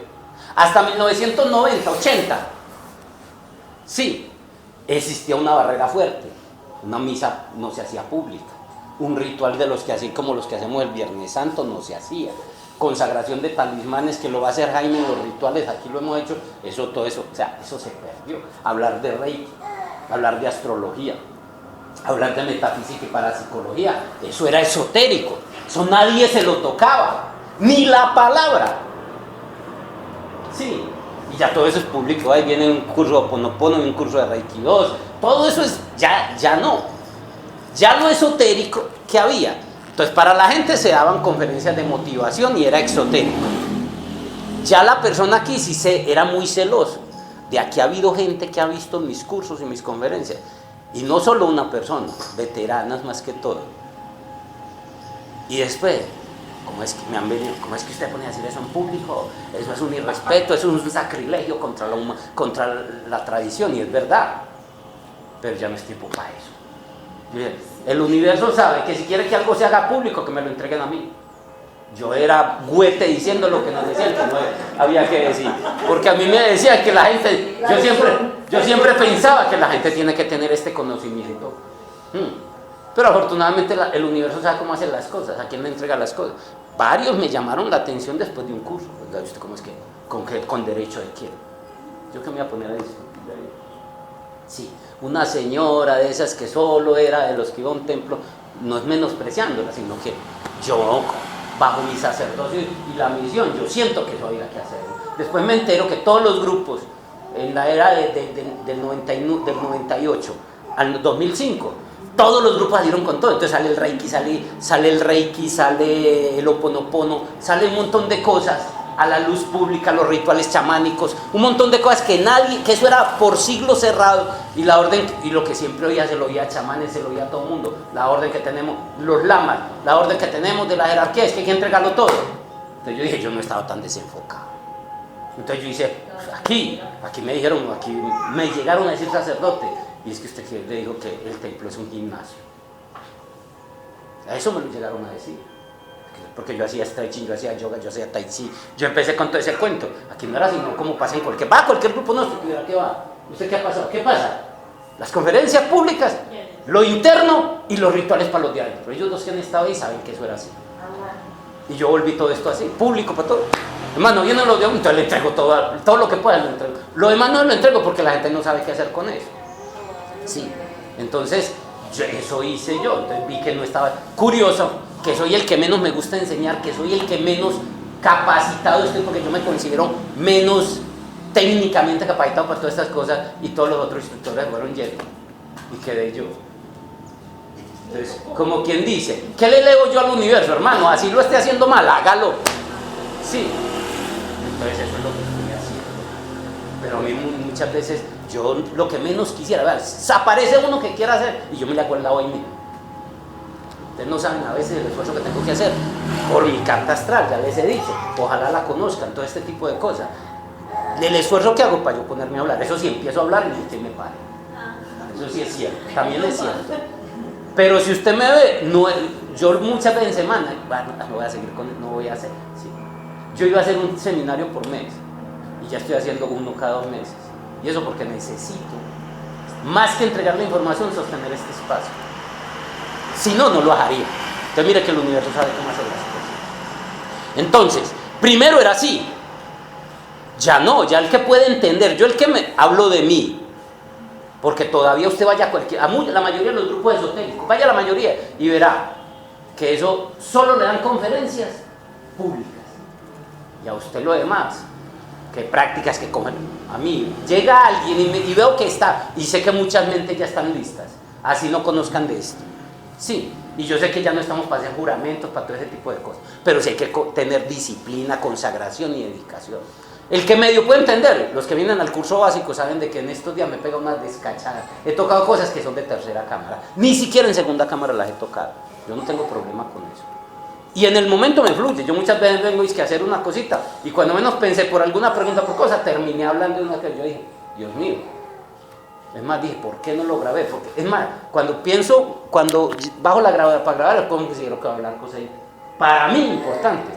A: Hasta 1990, 80, sí, existía una barrera fuerte. Una misa no se hacía pública. Un ritual de los que así como los que hacemos el Viernes Santo no se hacía. Consagración de talismanes, que lo va a hacer Jaime en los rituales, aquí lo hemos hecho, eso, todo eso, o sea, eso se perdió. Hablar de Reiki, hablar de astrología, hablar de metafísica y parapsicología, eso era esotérico, eso nadie se lo tocaba, ni la palabra. Sí, y ya todo eso es público, ahí viene un curso de Ho'oponopono, un curso de Reiki 2, todo eso es, ya no, ya lo esotérico que había. Entonces, para la gente se daban conferencias de motivación y era exotérico. Ya la persona aquí sí era muy celoso. De aquí ha habido gente que ha visto mis cursos y mis conferencias. Y no solo una persona, veteranas más que todo. Y después, ¿cómo es que me han venido? ¿Cómo es que usted pone a decir eso en público? Eso es un irrespeto, eso es un sacrilegio contra la tradición, y es verdad. Pero ya no es tiempo para eso. El universo sabe que si quiere que algo se haga público, que me lo entreguen a mí. Yo era güete diciendo lo que nos decían que no había que decir. Porque a mí me decían que la gente, yo siempre pensaba que la gente tiene que tener este conocimiento. Pero afortunadamente el universo sabe cómo hacer las cosas, a quién le entrega las cosas. Varios me llamaron la atención después de un curso. ¿Usted cómo es que? ¿Con derecho de quién? ¿Yo qué me voy a poner a discutir de ahí? Sí, una señora de esas que solo era de los que iba a un templo, no es menospreciándola, sino que yo, bajo mi sacerdocio y la misión, yo siento que eso había que hacerlo. Después me entero que todos los grupos, en la era del 98 al 2005. Todos los grupos salieron con todo. Entonces sale el Reiki, sale el Ho'oponopono, sale un montón de cosas a la luz pública, los rituales chamánicos, un montón de cosas que que eso era por siglos cerrado, y la orden, y lo que siempre oía, se lo oía a chamanes, se lo oía a todo el mundo, la orden que tenemos, los lamas, la orden que tenemos de la jerarquía es que hay que entregarlo todo. Entonces yo dije, yo no he estado tan desenfocado. Entonces yo hice, aquí me dijeron, aquí me llegaron a decir sacerdote, y es que usted le dijo que el templo es un gimnasio. A eso me lo llegaron a decir. Porque yo hacía stretching, yo hacía yoga, yo hacía tai chi, yo empecé con todo ese cuento. Aquí no era sino como pasa en cualquier grupo, no, ¿qué va? ¿Usted qué ha pasado? ¿Qué pasa? Las conferencias públicas, lo interno y los rituales para los de adentro. Ellos dos que han estado ahí saben que eso era así. Y yo volví todo esto así, público para todo. Hermano, vienen los de adentro, entonces le entrego todo lo que pueda, lo entrego. Lo demás no lo entrego porque la gente no sabe qué hacer con eso. Sí, entonces eso hice yo, entonces vi que no estaba curioso, que soy el que menos me gusta enseñar, que soy el que menos capacitado estoy, porque yo me considero menos técnicamente capacitado para todas estas cosas, y todos los otros instructores fueron Jerry, y quedé yo. Entonces, como quien dice, ¿qué le leo yo al universo, hermano? Así lo esté haciendo mal, hágalo. Sí, entonces eso es lo que estoy haciendo. Pero a mí muchas veces, yo lo que menos quisiera, ver, aparece uno que quiera hacer, y yo me le hago al lado ahí mismo. Ustedes no saben a veces el esfuerzo que tengo que hacer por mi carta astral, ya les he dicho, ojalá la conozcan, todo este tipo de cosas. El esfuerzo que hago para yo ponerme a hablar, eso sí, empiezo a hablar y usted me para. Eso sí es cierto, también es cierto. Pero si usted me ve, no, yo muchas veces en semana, bueno, no voy a seguir con, no voy a hacer, sí. Yo iba a hacer un seminario por mes y ya estoy haciendo uno cada 2 meses. Y eso porque necesito, más que entregar la información, sostener este espacio. Si no, no lo haría. Entonces mire que el universo sabe cómo hacer las cosas. Entonces, primero era así. Ya no, ya el que puede entender, yo el que me hablo de mí, porque todavía usted vaya a la mayoría de los grupos esotéricos, vaya a la mayoría y verá que eso solo le dan conferencias públicas. Y a usted lo demás, que prácticas que cogen. A mí llega alguien y veo que está, y sé que muchas mentes ya están listas, así no conozcan de esto. Sí, y yo sé que ya no estamos para hacer juramentos, para todo ese tipo de cosas, pero sí hay que tener disciplina, consagración y dedicación. El que medio puede entender, los que vienen al curso básico saben de que en estos días me pega unas descachadas. He tocado cosas que son de tercera cámara, ni siquiera en segunda cámara las he tocado. Yo no tengo problema con eso. Y en el momento me fluye. Yo muchas veces vengo a hacer una cosita, y cuando menos pensé por alguna pregunta, por cosa, terminé hablando de una que yo dije, Dios mío. Es más, dije, ¿por qué no lo grabé? Porque, es más, cuando bajo la grabadora para grabar, ¿cómo considero que voy a hablar cosas ahí? Para mí importantes.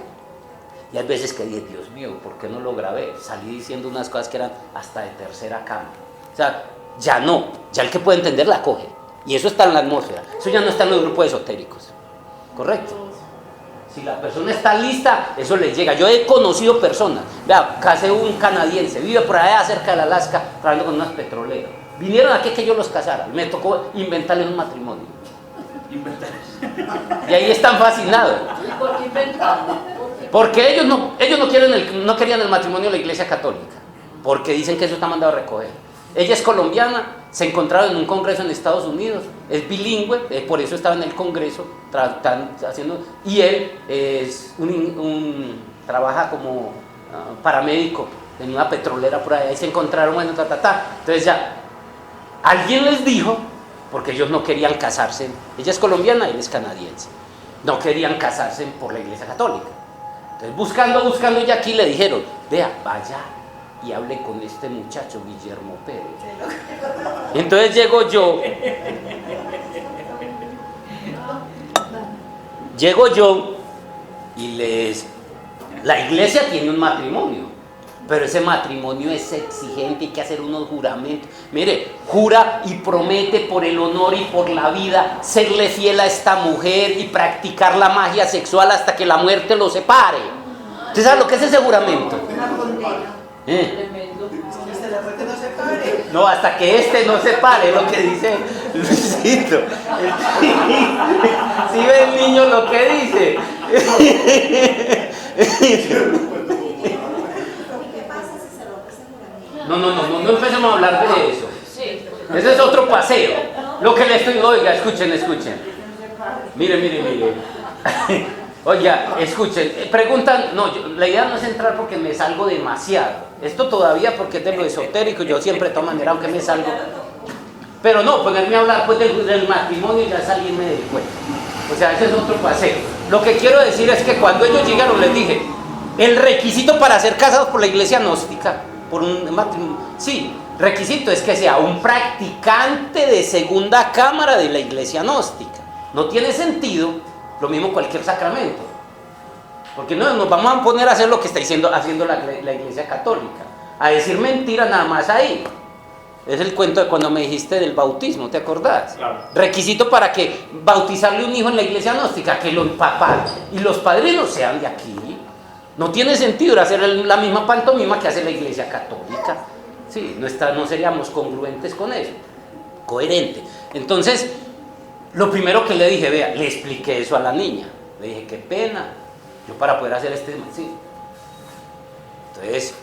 A: Y hay veces que dije, Dios mío, ¿por qué no lo grabé? Salí diciendo unas cosas que eran hasta de tercera cámara. O sea, ya no, ya el que puede entender la coge. Y eso está en la atmósfera. Eso ya no está en los grupos esotéricos. ¿Correcto? Si la persona está lista, eso les llega. Yo he conocido personas, vea, casé un canadiense, vive por allá cerca del Alaska, trabajando con unas petroleras. Vinieron aquí que yo los casara, me tocó inventarles un matrimonio. Y ahí están fascinados.
C: ¿Por qué inventar?
A: Porque ellos no querían el matrimonio de la Iglesia Católica, porque dicen que eso está mandado a recoger. Ella es colombiana, se encontraron en un congreso en Estados Unidos, es bilingüe, por eso estaba en el congreso haciendo, y él es trabaja como paramédico en una petrolera por ahí, y se encontraron, bueno, entonces ya, alguien les dijo, porque ellos no querían casarse, ella es colombiana, él es canadiense, no querían casarse por la Iglesia Católica. Entonces buscando, y aquí le dijeron, vea, vaya y hable con este muchacho, Guillermo Pérez. Entonces llego yo y la iglesia tiene un matrimonio, pero ese matrimonio es exigente, hay que hacer unos juramentos. Mire, jura y promete por el honor y por la vida serle fiel a esta mujer y practicar la magia sexual hasta que la muerte lo separe. ¿Usted sabe lo que es ese juramento?
D: Una condena.
C: Tremendo.
D: Hasta la muerte no se pare.
A: No, hasta que este no se pare, lo que dice Luisito. ¿Sí ve el niño lo que dice? No empecemos a hablar de eso. Ese es otro paseo. Lo que le estoy... Oiga, escuchen. Mire. Oiga, escuchen. Preguntan... No, la idea no es entrar porque me salgo demasiado. Esto todavía porque es de lo esotérico. Yo siempre de todas maneras, aunque me salgo... Pero no, ponerme a hablar pues del matrimonio y ya salirme del cuento. O sea, ese es otro paseo. Lo que quiero decir es que cuando ellos llegaron les dije, el requisito para ser casados por la iglesia gnóstica, por un matrimonio, sí, requisito es que sea un practicante de segunda cámara de la iglesia gnóstica. No tiene sentido, lo mismo cualquier sacramento. Porque no nos vamos a poner a hacer lo que está haciendo la iglesia católica, a decir mentiras nada más ahí. Es el cuento de cuando me dijiste del bautismo, ¿te acordás?
F: Claro.
A: Requisito para que bautizarle un hijo en la iglesia gnóstica, que los papás y los padrinos sean de aquí. No tiene sentido hacer la misma pantomima que hace la iglesia católica. Sí, no seríamos congruentes con eso, coherente. Entonces, lo primero que le dije, vea, le expliqué eso a la niña. Le dije, qué pena, yo para poder hacer sí. Entonces,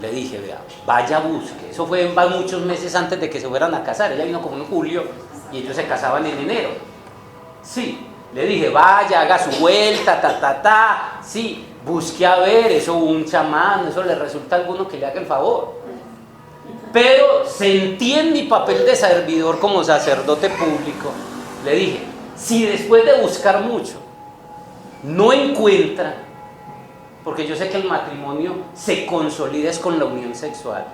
A: le dije, vea, vaya, busque. Eso fue muchos meses antes de que se fueran a casar. Ella vino como en julio y ellos se casaban en enero. Sí, le dije, vaya, haga su vuelta, sí, busque a ver, eso un chamán, eso le resulta a alguno que le haga el favor. Pero sentí en mi papel de servidor como sacerdote público, le dije, si después de buscar mucho no encuentra, porque yo sé que el matrimonio se consolida es con la unión sexual,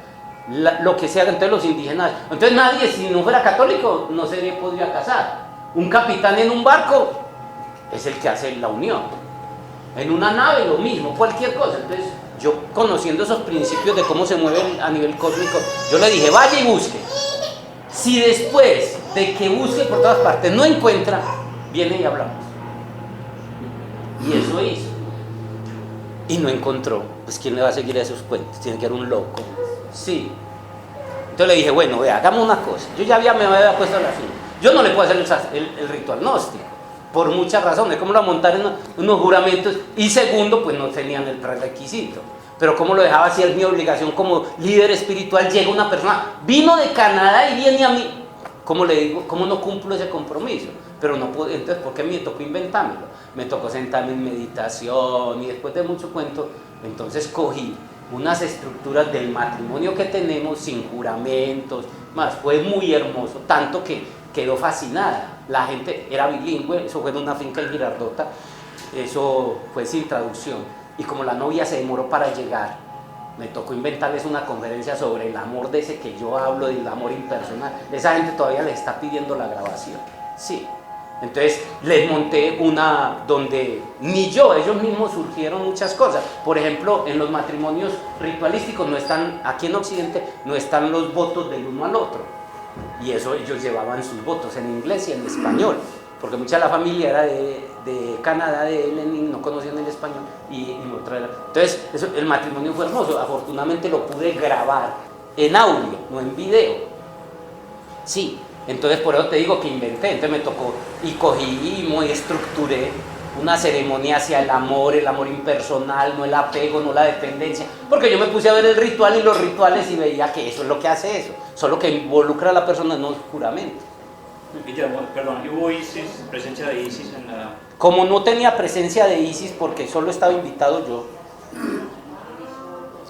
A: lo que sea, entonces los indígenas, entonces nadie, si no fuera católico, no se podría casar. Un capitán en un barco es el que hace la unión, en una nave lo mismo, cualquier cosa. Entonces yo, conociendo esos principios de cómo se mueve a nivel cósmico, yo le dije, vaya y busque. Si después de que busque por todas partes no encuentra, viene y hablamos. Y eso hizo. Y no encontró, pues ¿quién le va a seguir a esos cuentos? Tiene que ser un loco. Sí. Entonces le dije, bueno, vea, hagamos una cosa. Yo ya me había puesto a la fin. Yo no le puedo hacer el ritual gnóstico, por muchas razones. ¿Cómo lo voy a montar en unos juramentos? Y segundo, pues no tenían el prerequisito. Pero ¿cómo lo dejaba? Si es mi obligación como líder espiritual, llega una persona, vino de Canadá y viene a mí. ¿Cómo le digo? ¿Cómo no cumplo ese compromiso? Pero no puedo, entonces, ¿por qué me tocó inventármelo? Me tocó sentarme en meditación y después de mucho cuento, entonces cogí unas estructuras del matrimonio que tenemos sin juramentos, más, fue muy hermoso, tanto que quedó fascinada. La gente era bilingüe, eso fue en una finca en Girardota, eso fue sin traducción. Y como la novia se demoró para llegar, me tocó inventarles una conferencia sobre el amor de ese que yo hablo, del amor impersonal. Esa gente todavía les está pidiendo la grabación. Sí. Entonces les monté una donde ni yo, ellos mismos surgieron muchas cosas. Por ejemplo, en los matrimonios ritualísticos no están, aquí en Occidente, no están los votos del uno al otro. Y eso ellos llevaban sus votos en inglés y en español. Porque mucha de la familia era de Canadá, de Lenin, no conocían el español y otra era. Entonces, el matrimonio fue hermoso. Afortunadamente lo pude grabar en audio, no en video. Sí, entonces por eso te digo que inventé. Entonces me tocó y cogí y estructuré una ceremonia hacia el amor impersonal, no el apego, no la dependencia. Porque yo me puse a ver el ritual y los rituales y veía que eso es lo que hace eso. Solo que involucra a la persona, no juramento.
F: Guillermo, perdón, ¿hubo Isis, presencia de Isis en la...?
A: Como no tenía presencia de Isis porque solo estaba invitado yo,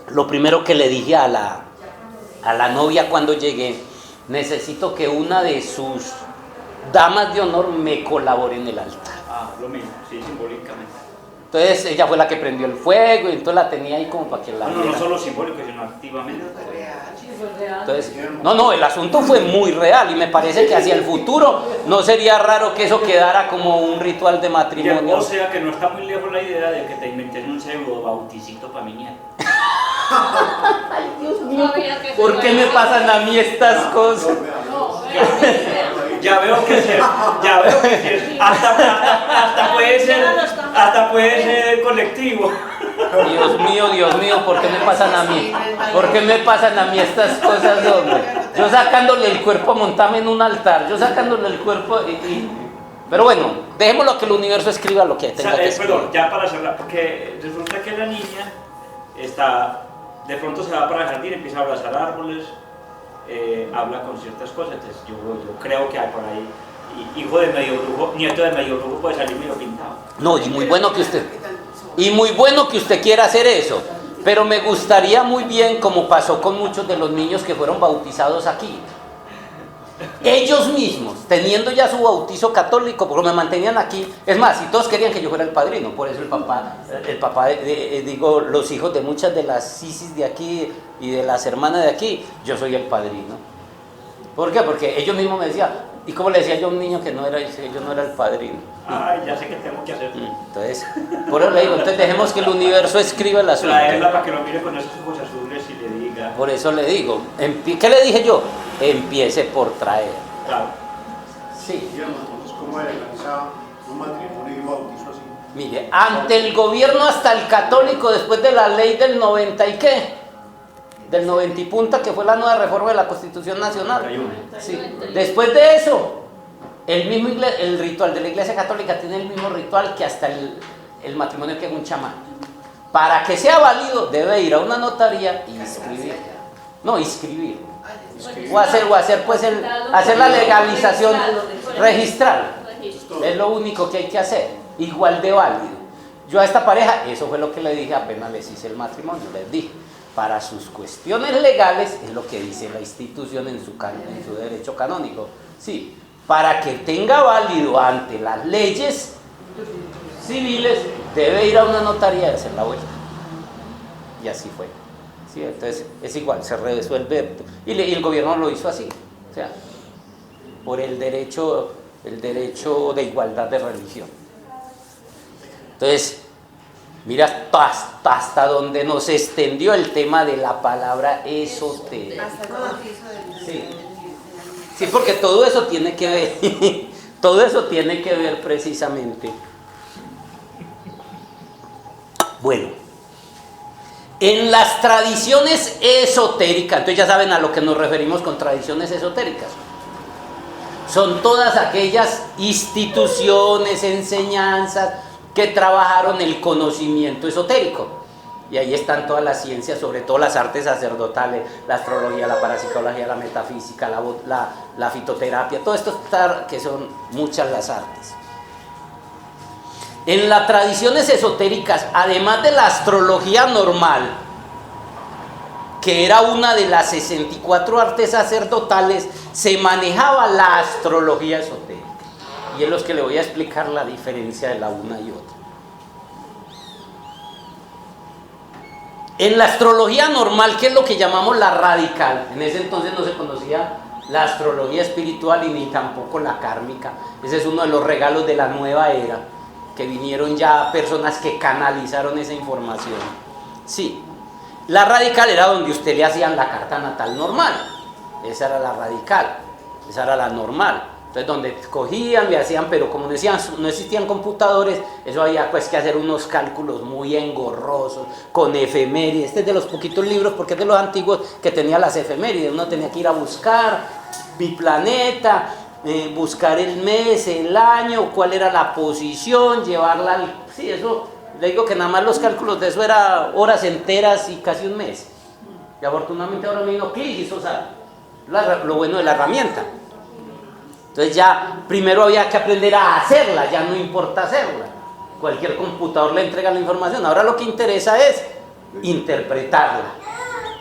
A: lo primero que le dije a la novia cuando llegué, necesito que una de sus damas de honor me colabore en el altar.
F: Ah, lo mismo, sí, simbólicamente.
A: Entonces ella fue la que prendió el fuego y entonces la tenía ahí como para que la...
F: No solo simbólico, sino activamente.
A: Entonces, no, el asunto fue muy real y me parece que hacia el futuro no sería raro que eso quedara como un ritual de matrimonio.
F: O sea que no está muy lejos la idea de que te inventes un pseudo bauticito para mi nieto.
A: Ay, Dios mío, ¿por qué me pasan a mí estas cosas?
F: Ya veo que sí, hasta puede ser colectivo.
A: Dios mío, ¿por qué me pasan a mí? ¿Por qué me pasan a mí estas cosas, hombre? Yo sacándole el cuerpo a montarme en un altar, yo sacándole el cuerpo Pero bueno, dejémoslo que el universo escriba lo que tenga que escribir.
F: Perdón, ya para cerrar, porque resulta que la niña de pronto se va para el jardín, empieza a abrazar árboles, habla con ciertas cosas. Entonces yo creo que hay por ahí, hijo de medio brujo, nieto de medio brujo puede salir medio pintado.
A: No, y muy bueno que usted quiera hacer eso, pero me gustaría muy bien, como pasó con muchos de los niños que fueron bautizados aquí, ellos mismos, teniendo ya su bautizo católico, porque me mantenían aquí, es más, y todos querían que yo fuera el padrino, por eso el papá, digo, los hijos de muchas de las sisis de aquí y de las hermanas de aquí, yo soy el padrino. ¿Por qué? Porque ellos mismos me decían, ¿y cómo le decía yo a un niño que yo no era el padrino?
F: Ay, ya sé qué tengo que hacer.
A: Entonces, por eso le digo, entonces dejemos que el universo escriba el asunto.
F: Traerla para que lo mire con esos ojos azules y le diga.
A: Por eso le digo, ¿qué le dije yo? Empiece por traer.
F: Claro.
A: Sí.
E: Entonces, ¿cómo realizaba un matrimonio y un bautizo así?
A: Mire, ante el gobierno hasta el católico, después de la ley del 90 y qué, del 90 y punta, que fue la nueva reforma de la Constitución Nacional. Sí. Después de eso, el ritual de la Iglesia Católica tiene el mismo ritual que hasta el matrimonio que es un chamán. Para que sea válido, debe ir a una notaría y inscribir. No, inscribir. O hacer pues hacer la legalización registral. Es lo único que hay que hacer. Igual de válido. Yo a esta pareja, eso fue lo que le dije apenas les hice el matrimonio. Les dije, para sus cuestiones legales, es lo que dice la institución en su derecho canónico. Sí, para que tenga válido ante las leyes civiles, debe ir a una notaría y hacer la vuelta. Y así fue. Sí, entonces es igual, se resuelve. Y el gobierno lo hizo así. O sea, por el derecho de igualdad de religión. Entonces, mira hasta donde nos extendió el tema de la palabra esotérica.
D: Hasta el bautizo del...
A: Sí. Sí, porque todo eso tiene que ver, todo eso tiene que ver precisamente. Bueno, en las tradiciones esotéricas, entonces ya saben a lo que nos referimos con tradiciones esotéricas. Son todas aquellas instituciones, enseñanzas que trabajaron el conocimiento esotérico. Y ahí están todas las ciencias, sobre todo las artes sacerdotales, la astrología, la parapsicología, la metafísica, la fitoterapia, todo esto que son muchas las artes. En las tradiciones esotéricas, además de la astrología normal, que era una de las 64 artes sacerdotales, se manejaba la astrología esotérica. Y es lo que le voy a explicar la diferencia de la una y otra. En la astrología normal, que es lo que llamamos la radical, en ese entonces no se conocía la astrología espiritual y ni tampoco la kármica. Ese es uno de los regalos de la nueva era, que vinieron ya personas que canalizaron esa información. Sí, la radical era donde usted le hacían la carta natal normal. Esa era la radical, esa era la normal. Entonces donde cogían, le hacían, pero como no existían computadores, eso había pues que hacer unos cálculos muy engorrosos, con efemérides. Este es de los poquitos libros, porque es de los antiguos, que tenía las efemérides. Uno tenía que ir a buscar mi planeta, buscar el mes, el año, cuál era la posición, llevarla al... Sí, eso, le digo que nada más los cálculos de eso era horas enteras y casi un mes. Y afortunadamente ahora me vino clic, o sea, lo bueno de la herramienta. Entonces ya primero había que aprender a hacerla, ya no importa hacerla. Cualquier computador le entrega la información. Ahora lo que interesa es interpretarla,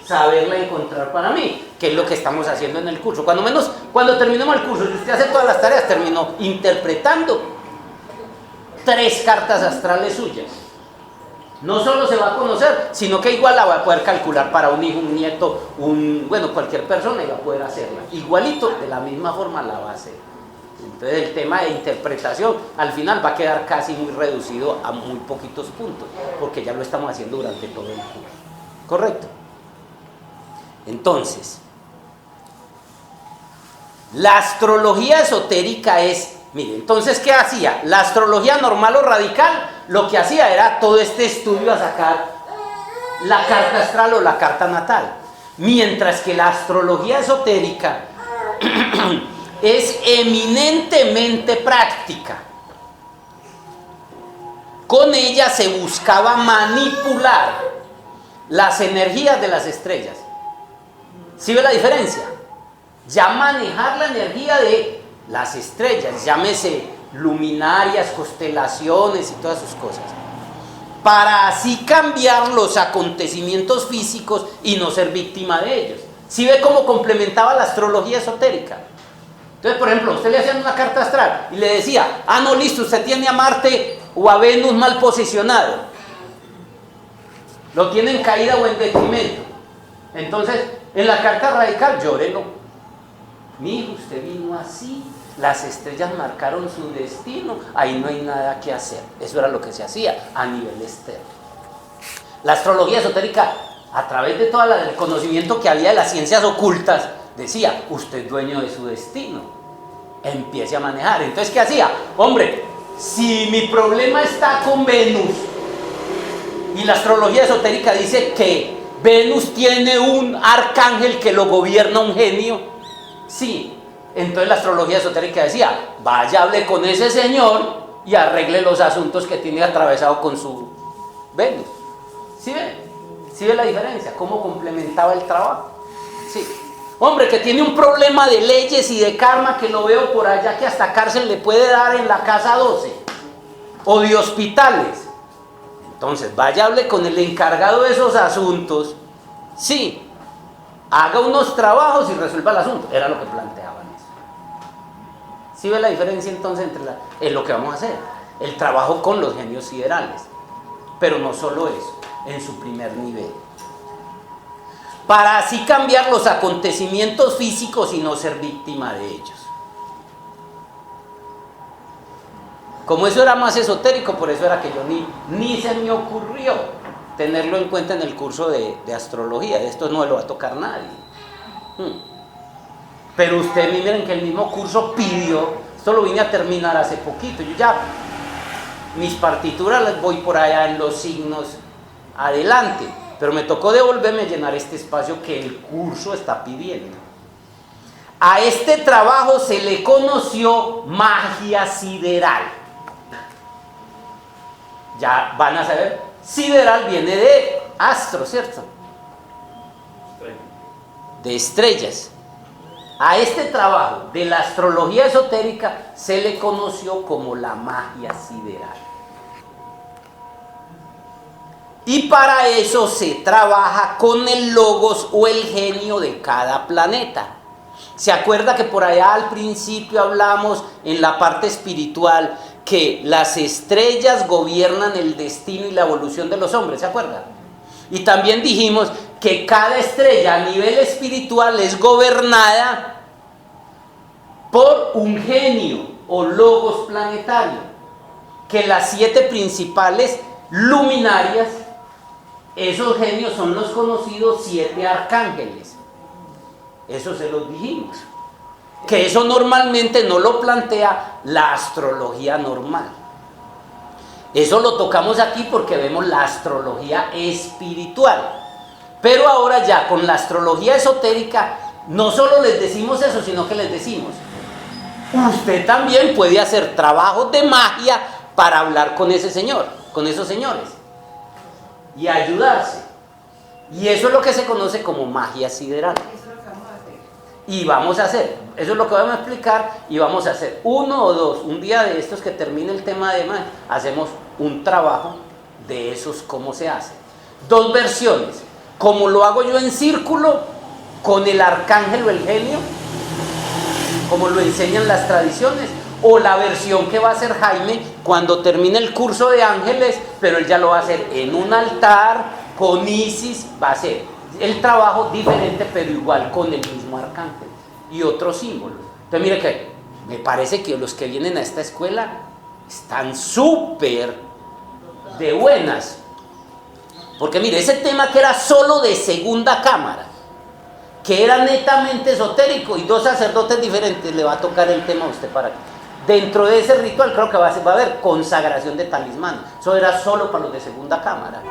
A: saberla encontrar para mí, que es lo que estamos haciendo en el curso. Cuando terminemos el curso, si usted hace todas las tareas, terminó interpretando 3 cartas astrales suyas. No solo se va a conocer, sino que igual la va a poder calcular para un hijo, un nieto, cualquier persona, y va a poder hacerla. Igualito, de la misma forma la va a hacer. Entonces el tema de interpretación al final va a quedar casi muy reducido a muy poquitos puntos, porque ya lo estamos haciendo durante todo el curso. ¿Correcto? Entonces, la astrología esotérica es... Mire, entonces, ¿qué hacía? La astrología normal o radical, lo que hacía era todo este estudio a sacar la carta astral o la carta natal. Mientras que la astrología esotérica es eminentemente práctica. Con ella se buscaba manipular las energías de las estrellas. ¿Sí ve la diferencia? ya manejar la energía de las estrellas, llámese luminarias, constelaciones y todas sus cosas, para así cambiar los acontecimientos físicos y no ser víctima de ellos. ¿Sí ve cómo complementaba la astrología esotérica? Entonces, por ejemplo, usted le hacía una carta astral y le decía, no, listo, usted tiene a Marte o a Venus mal posicionado, lo tiene en caída o en detrimento. Entonces, en la carta radical, llórelo. Mi hijo, usted vino así, las estrellas marcaron su destino, ahí no hay nada que hacer. Eso era lo que se hacía a nivel externo. La astrología esotérica, a través de todo el conocimiento que había de las ciencias ocultas, decía, usted es dueño de su destino, empiece a manejar. Entonces, ¿qué hacía? Hombre, si mi problema está con Venus, y la astrología esotérica dice que Venus tiene un arcángel que lo gobierna, un genio, sí, entonces la astrología esotérica decía, vaya, hable con ese señor y arregle los asuntos que tiene atravesado con su Venus. ¿Sí ve? ¿Sí ve la diferencia? ¿Cómo complementaba el trabajo? Sí. Hombre, que tiene un problema de leyes y de karma, que lo veo por allá, que hasta cárcel le puede dar en la casa 12, o de hospitales. Entonces, vaya, hable con el encargado de esos asuntos, sí, haga unos trabajos y resuelva el asunto. Era lo que planteaban eso. ¿Sí ve la diferencia entonces entre lo que vamos a hacer? El trabajo con los genios siderales. Pero no solo eso, en su primer nivel. Para así cambiar los acontecimientos físicos y no ser víctima de ellos. Como eso era más esotérico, por eso era que yo ni se me ocurrió tenerlo en cuenta en el curso de astrología. Esto no lo va a tocar nadie. Pero ustedes miren que el mismo curso pidió, esto lo vine a terminar hace poquito, yo ya mis partituras las voy por allá en los signos adelante, pero me tocó devolverme a llenar este espacio que el curso está pidiendo. A este trabajo se le conoció magia sideral. Ya van a saber, sideral viene de astro, ¿cierto? De estrellas. A este trabajo de la astrología esotérica se le conoció como la magia sideral. Y para eso se trabaja con el logos o el genio de cada planeta. ¿Se acuerda que por allá al principio hablamos en la parte espiritual que las estrellas gobiernan el destino y la evolución de los hombres? ¿Se acuerda? Y también dijimos que cada estrella a nivel espiritual es gobernada por un genio o logos planetario, que las 7 principales luminarias, esos genios son los conocidos 7 arcángeles. Eso se los dijimos, que eso normalmente no lo plantea la astrología normal. Eso lo tocamos aquí porque vemos la astrología espiritual. Pero ahora ya con la astrología esotérica no solo les decimos eso, sino que les decimos, usted también puede hacer trabajos de magia para hablar con ese señor, con esos señores, y ayudarse. Y eso es lo que se conoce como magia sideral. Y vamos a hacer, eso es lo que vamos a explicar, y vamos a hacer 1 o 2, un día de estos que termine el tema de magia, hacemos un trabajo de esos, cómo se hace. 2 versiones, como lo hago yo en círculo, con el arcángel o el genio, como lo enseñan las tradiciones, o la versión que va a hacer Jaime cuando termine el curso de ángeles, pero él ya lo va a hacer en un altar, con Isis, va a ser el trabajo diferente, pero igual con el mismo arcángel y otros símbolos. Entonces mire que me parece que los que vienen a esta escuela están súper de buenas, porque mire, ese tema que era solo de segunda cámara, que era netamente esotérico, y 2 sacerdotes diferentes, le va a tocar el tema a usted para que dentro de ese ritual creo que va a haber consagración de talismán. Eso era solo para los de segunda cámara,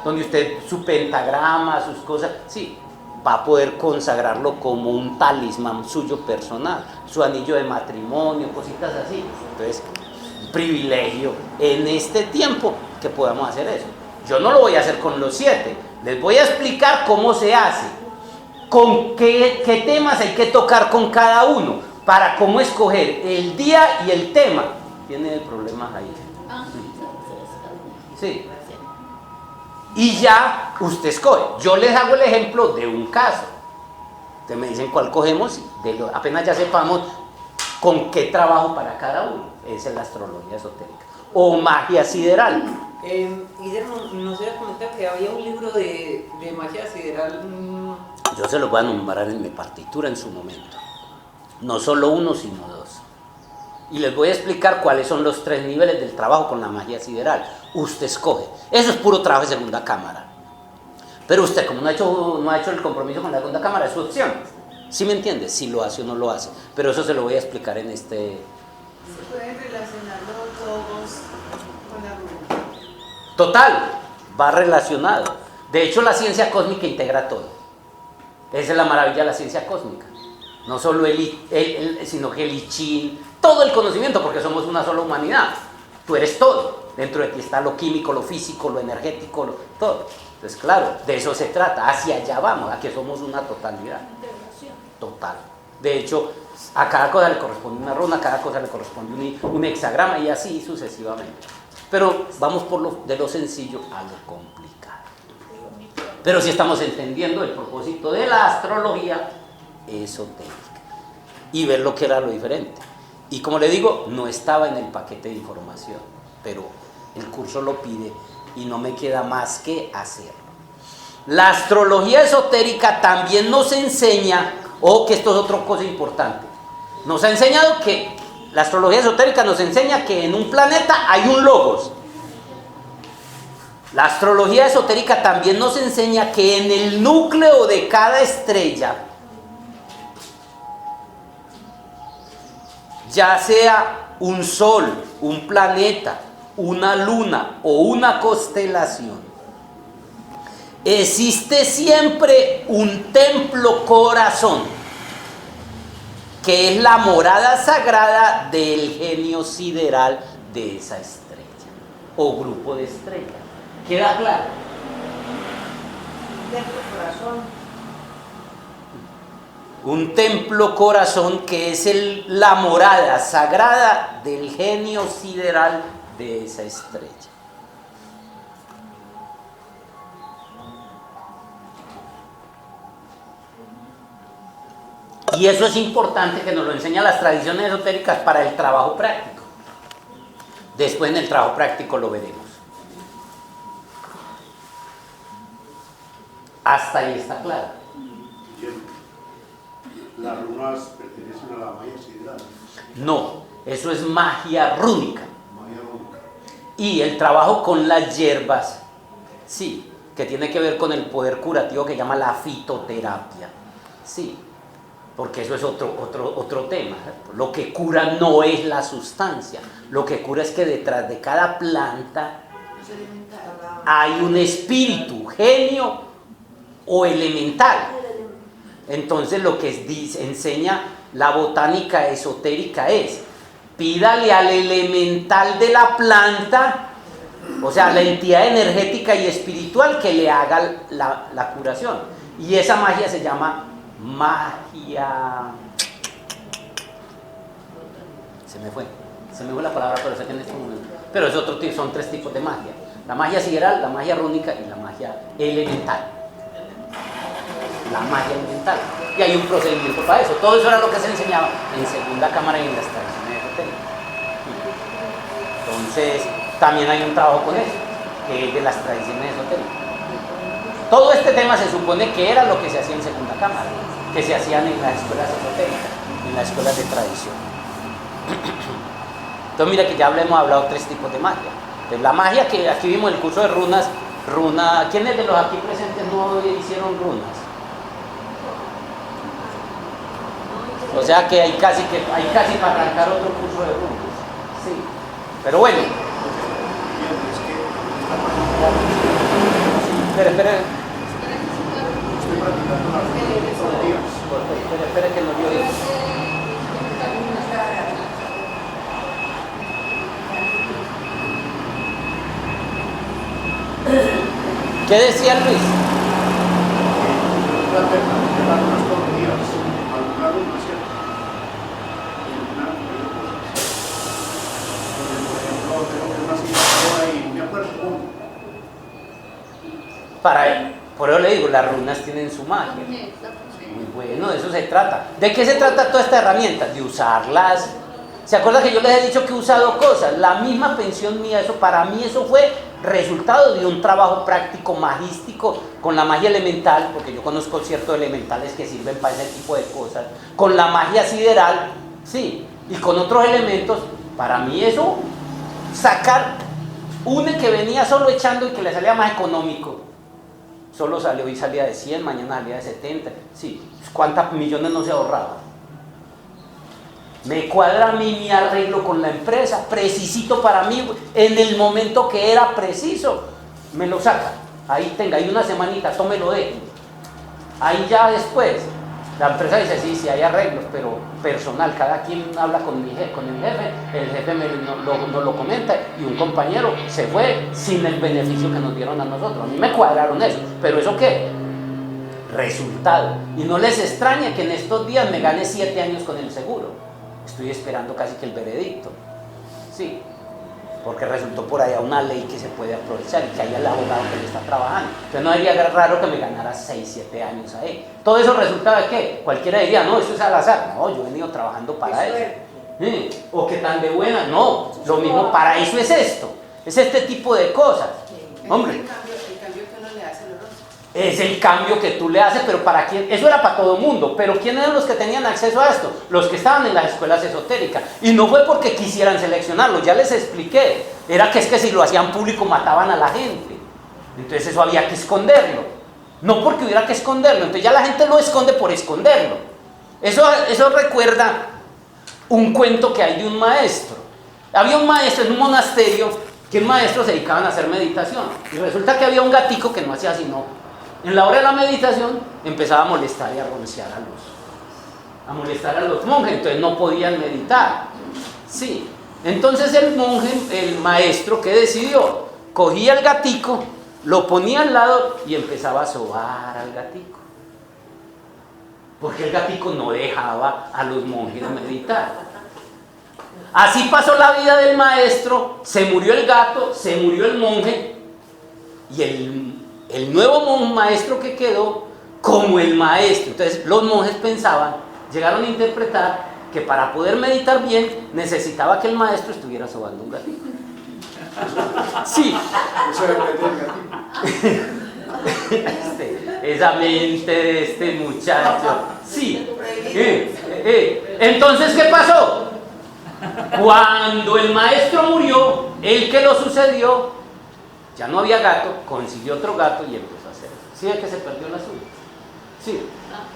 A: donde usted su pentagrama, sus cosas, sí, va a poder consagrarlo como un talismán suyo personal, su anillo de matrimonio, cositas así. Entonces, un privilegio en este tiempo que podamos hacer eso. Yo no lo voy a hacer con los 7, les voy a explicar cómo se hace, con qué temas hay que tocar con cada uno, para cómo escoger el día y el tema. Tiene problemas ahí. Sí. Y ya usted escoge. Yo les hago el ejemplo de un caso. Ustedes me dicen cuál cogemos, apenas ya sepamos con qué trabajo para cada uno. Esa es la astrología esotérica. O magia sideral.
G: Guillermo, nos había comentado que había un libro de magia sideral.
A: Yo se los voy a nombrar en mi partitura en su momento. No solo uno, sino dos. Y les voy a explicar cuáles son los 3 niveles del trabajo con la magia sideral. Usted escoge. Eso es puro trabajo de segunda cámara. Pero usted, como no ha hecho el compromiso con la segunda cámara, es su opción. ¿Sí me entiende? Si lo hace o no lo hace. Pero eso se lo voy a explicar en este...
D: ¿Se pueden relacionar los logos con la runa?
A: Total, va relacionado. De hecho, la ciencia cósmica integra todo. Esa es la maravilla de la ciencia cósmica. No solo sino que el I Ching, todo el conocimiento, porque somos una sola humanidad. Tú eres todo. Dentro de ti está lo químico, lo físico, lo energético, todo. Entonces, claro, de eso se trata. Hacia allá vamos, a que somos una totalidad. Total. De hecho, a cada cosa le corresponde una runa, a cada cosa le corresponde un hexagrama y así sucesivamente. Pero vamos de lo sencillo a lo complicado. Pero si estamos entendiendo el propósito de la astrología esotérica y ver lo que era lo diferente. Y como le digo, no estaba en el paquete de información, pero el curso lo pide y no me queda más que hacerlo. La astrología esotérica también nos enseña, que esto es otra cosa importante, nos ha enseñado que la astrología esotérica nos enseña que en un planeta hay un logos. La astrología esotérica también nos enseña que en el núcleo de cada estrella, ya sea un sol, un planeta, una luna o una constelación, existe siempre un templo corazón, que es la morada sagrada del genio sideral de esa estrella o grupo de estrellas. ¿Queda claro? Un templo corazón que es la morada sagrada del genio sideral de esa estrella. Y eso es importante que nos lo enseñan las tradiciones esotéricas para el trabajo práctico. Después en el trabajo práctico lo veremos. Hasta ahí está claro.
E: ¿Las runas pertenecen a la magia sideral?
A: No, eso es magia rúnica.
E: Magia rúnica.
A: Y el trabajo con las hierbas, sí, que tiene que ver con el poder curativo que llama la fitoterapia. Sí, porque eso es otro tema. Lo que cura no es la sustancia. Lo que cura es que detrás de cada planta hay un espíritu, genio o elemental. Entonces lo que enseña la botánica esotérica es: pídale al elemental de la planta, o sea, la entidad energética y espiritual, que le haga la curación. Y esa magia se llama magia... Se me fue la palabra, pero sé que en este momento. Pero es otro tipo, son 3 tipos de magia: la magia sideral, la magia rúnica y la magia elemental. La magia elemental. Y hay un procedimiento para eso. Todo eso era lo que se enseñaba en segunda cámara y en las tradiciones esotéricas. Entonces, también hay un trabajo con eso, que es de las tradiciones esotéricas. Todo este tema se supone que era lo que se hacía en segunda cámara, que se hacían en las escuelas esotéricas, en las escuelas de tradición. Entonces, mira que ya hemos hablado 3 tipos de magia. Entonces, la magia que aquí vimos en el curso de runas, ¿quiénes de los aquí presentes no hicieron runas? O sea que hay casi para arrancar otro curso de runas. Sí. Pero bueno. Espera.
E: Estoy practicando las runas todos los días.
A: Espera que no yo digo. ¿Qué decía Luis?
E: las ver también las runas todos los días, alguna runa, ¿cierto? Iluminar cosas. Por ejemplo, tengo que una situación ahí, me acuerdo cómo.
A: Por eso le digo, las runas tienen su magia. Muy bueno, de eso se trata. ¿De qué se trata toda esta herramienta? De usarlas. ¿Se acuerda que yo les he dicho que he usado cosas? La misma pensión mía, eso para mí eso fue resultado de un trabajo práctico magístico con la magia elemental, porque yo conozco ciertos elementales que sirven para ese tipo de cosas, con la magia sideral, sí, y con otros elementos. Para mí eso, sacar une que venía solo echando y que le salía más económico, solo salió y salía de 100, mañana salía de 70, sí, ¿cuántos millones no se ahorraba? Me cuadra a mí mi arreglo con la empresa, precisito para mí, en el momento que era preciso, me lo saca. Ahí tenga, ahí una semanita, tómelo de. Ahí ya después, la empresa dice, sí, hay arreglos, pero personal, cada quien habla con el jefe no lo comenta, y un compañero se fue sin el beneficio que nos dieron a nosotros. A mí me cuadraron eso, pero ¿eso qué? Resultado. Y no les extraña que en estos días me gane 7 años con el seguro. Estoy esperando casi que el veredicto, sí, porque resultó por allá una ley que se puede aprovechar y que haya el abogado que le está trabajando. Entonces no sería raro que me ganara 6, 7 años ahí. Todo eso resulta de qué, cualquiera diría, no, eso es al azar. No, yo he venido trabajando para eso. O que tan de buena, no, lo mismo, para eso es esto, es este tipo de cosas. Hombre,
D: El cambio que uno le hace a los otros.
A: es el cambio que tú le haces, pero ¿para quién? Eso era para todo el mundo, pero ¿quién eran los que tenían acceso a esto? Los que estaban en las escuelas esotéricas, y no fue porque quisieran seleccionarlo, ya les expliqué, era que es que si lo hacían público mataban a la gente, entonces eso había que esconderlo, no porque hubiera que esconderlo, entonces ya la gente lo esconde por esconderlo. Eso recuerda un cuento que hay de un maestro. Había un maestro en un monasterio, que un maestro se dedicaban a hacer meditación, y resulta que había un gatico que no hacía sino en la hora de la meditación empezaba a molestar y a roncear a molestar a los monjes, entonces no podían meditar. Sí, entonces el maestro, ¿qué decidió? Cogía el gatico, lo ponía al lado y empezaba a sobar al gatico, porque el gatico no dejaba a los monjes meditar. Así pasó la vida del maestro, se murió el gato, se murió el monje, y el nuevo maestro que quedó como el maestro. Entonces los monjes pensaban, llegaron a interpretar que para poder meditar bien necesitaba que el maestro estuviera sobando un gatito. Sí.
E: Eso depende del gatito.
A: Esa mente de este muchacho. Sí. Entonces, ¿qué pasó? Cuando el maestro murió, el que lo sucedió, ya no había gato, consiguió otro gato y empezó a hacer. ¿Sí es que se perdió la suya? Sí.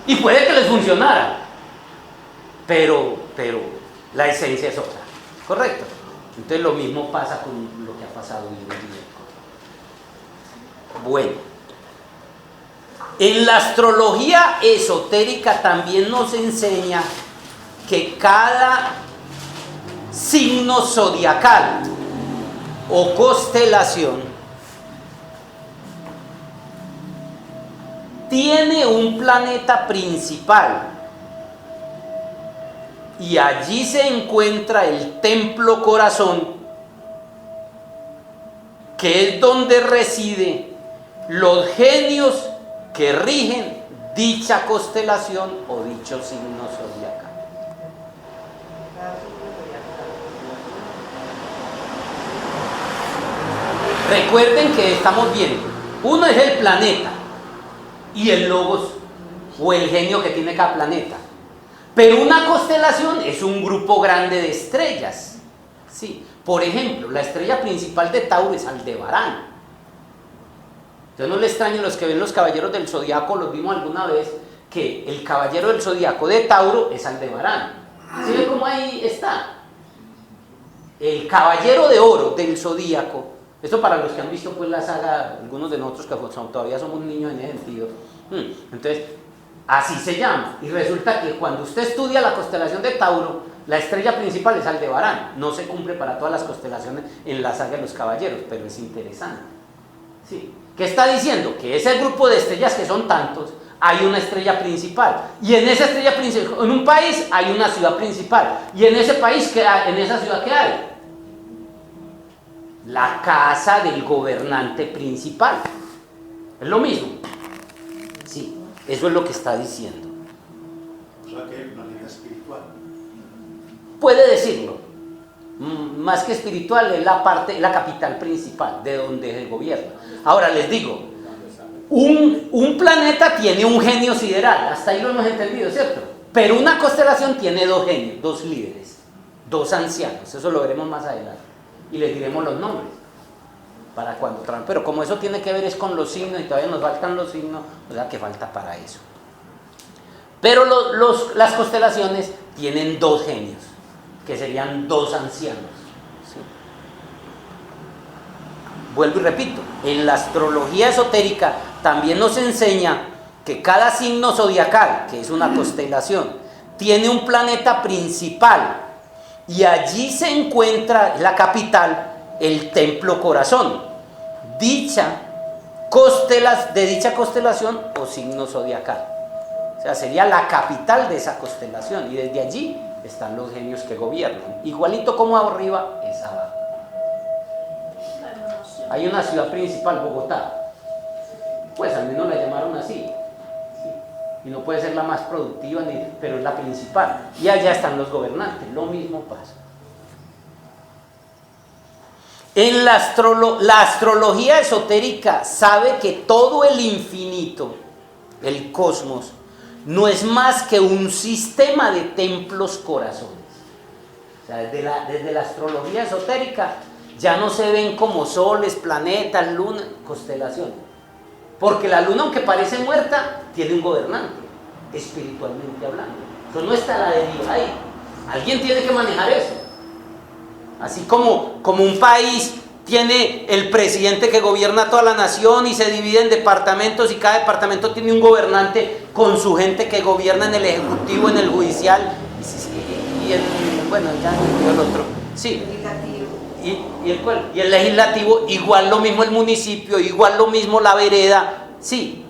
A: Y puede que les funcionara, pero la esencia es otra, ¿correcto? Entonces lo mismo pasa con lo que ha pasado en el día. Bueno, en la astrología esotérica también nos enseña que cada signo zodiacal o constelación tiene un planeta principal y allí se encuentra el templo corazón, que es donde residen los genios que rigen dicha constelación o dicho signo zodiacal. Recuerden que estamos viendo, uno es el planeta y el logos o el genio que tiene cada planeta, pero una constelación es un grupo grande de estrellas. Sí. Por ejemplo, la estrella principal de Tauro es Aldebarán. Entonces no le extrañen los que ven los caballeros del zodiaco, los vimos alguna vez, que el caballero del zodiaco de Tauro es Aldebarán. ¿Sí ven cómo ahí está? El caballero de oro del zodiaco. Esto para los que han visto pues la saga, algunos de nosotros que todavía somos niños en ese sentido. Entonces, así se llama. Y resulta que cuando usted estudia la constelación de Tauro, la estrella principal es Aldebarán. No se cumple para todas las constelaciones en la saga de los caballeros, pero es interesante. ¿Sí? ¿Qué está diciendo? Que ese grupo de estrellas que son tantos, hay una estrella principal. Y en esa estrella principal, en un país hay una ciudad principal. Y en ese país, en esa ciudad, ¿qué hay? La casa del gobernante principal. Es lo mismo. Sí, eso es lo que está diciendo.
E: O sea que hay una línea espiritual.
A: Puede decirlo. Más que espiritual, es la capital principal de donde se gobierna. Ahora les digo, un planeta tiene un genio sideral, hasta ahí lo hemos entendido, ¿cierto? Pero una constelación tiene dos genios, dos líderes, dos ancianos, eso lo veremos más adelante. Y les diremos los nombres para cuando traen. Pero como eso tiene que ver es con los signos y todavía nos faltan los signos, o sea que falta para eso. Pero las constelaciones tienen dos genios, que serían dos ancianos. ¿Sí? Vuelvo y repito, en la astrología esotérica también nos enseña que cada signo zodiacal, que es una constelación, tiene un planeta principal y allí se encuentra la capital, el templo corazón, de dicha constelación o signo zodiacal. O sea, sería la capital de esa constelación y desde allí están los genios que gobiernan. Igualito como arriba es abajo. Hay una ciudad principal, Bogotá. Pues al menos la llamaron así. ¿Sí? Y no puede ser la más productiva, pero es la principal. Y allá están los gobernantes. Lo mismo pasa. En la astrología esotérica sabe que todo el infinito, el cosmos, no es más que un sistema de templos corazones. O sea, desde la astrología esotérica ya no se ven como soles, planetas, luna, constelaciones. Porque la luna, aunque parece muerta, tiene un gobernante, espiritualmente hablando. Entonces no está la deriva ahí. Alguien tiene que manejar eso. Así como un país tiene el presidente que gobierna toda la nación y se divide en departamentos y cada departamento tiene un gobernante con su gente que gobierna en el ejecutivo, en el judicial y el otro. Sí. Y el legislativo, igual lo mismo el municipio, igual lo mismo la vereda, sí,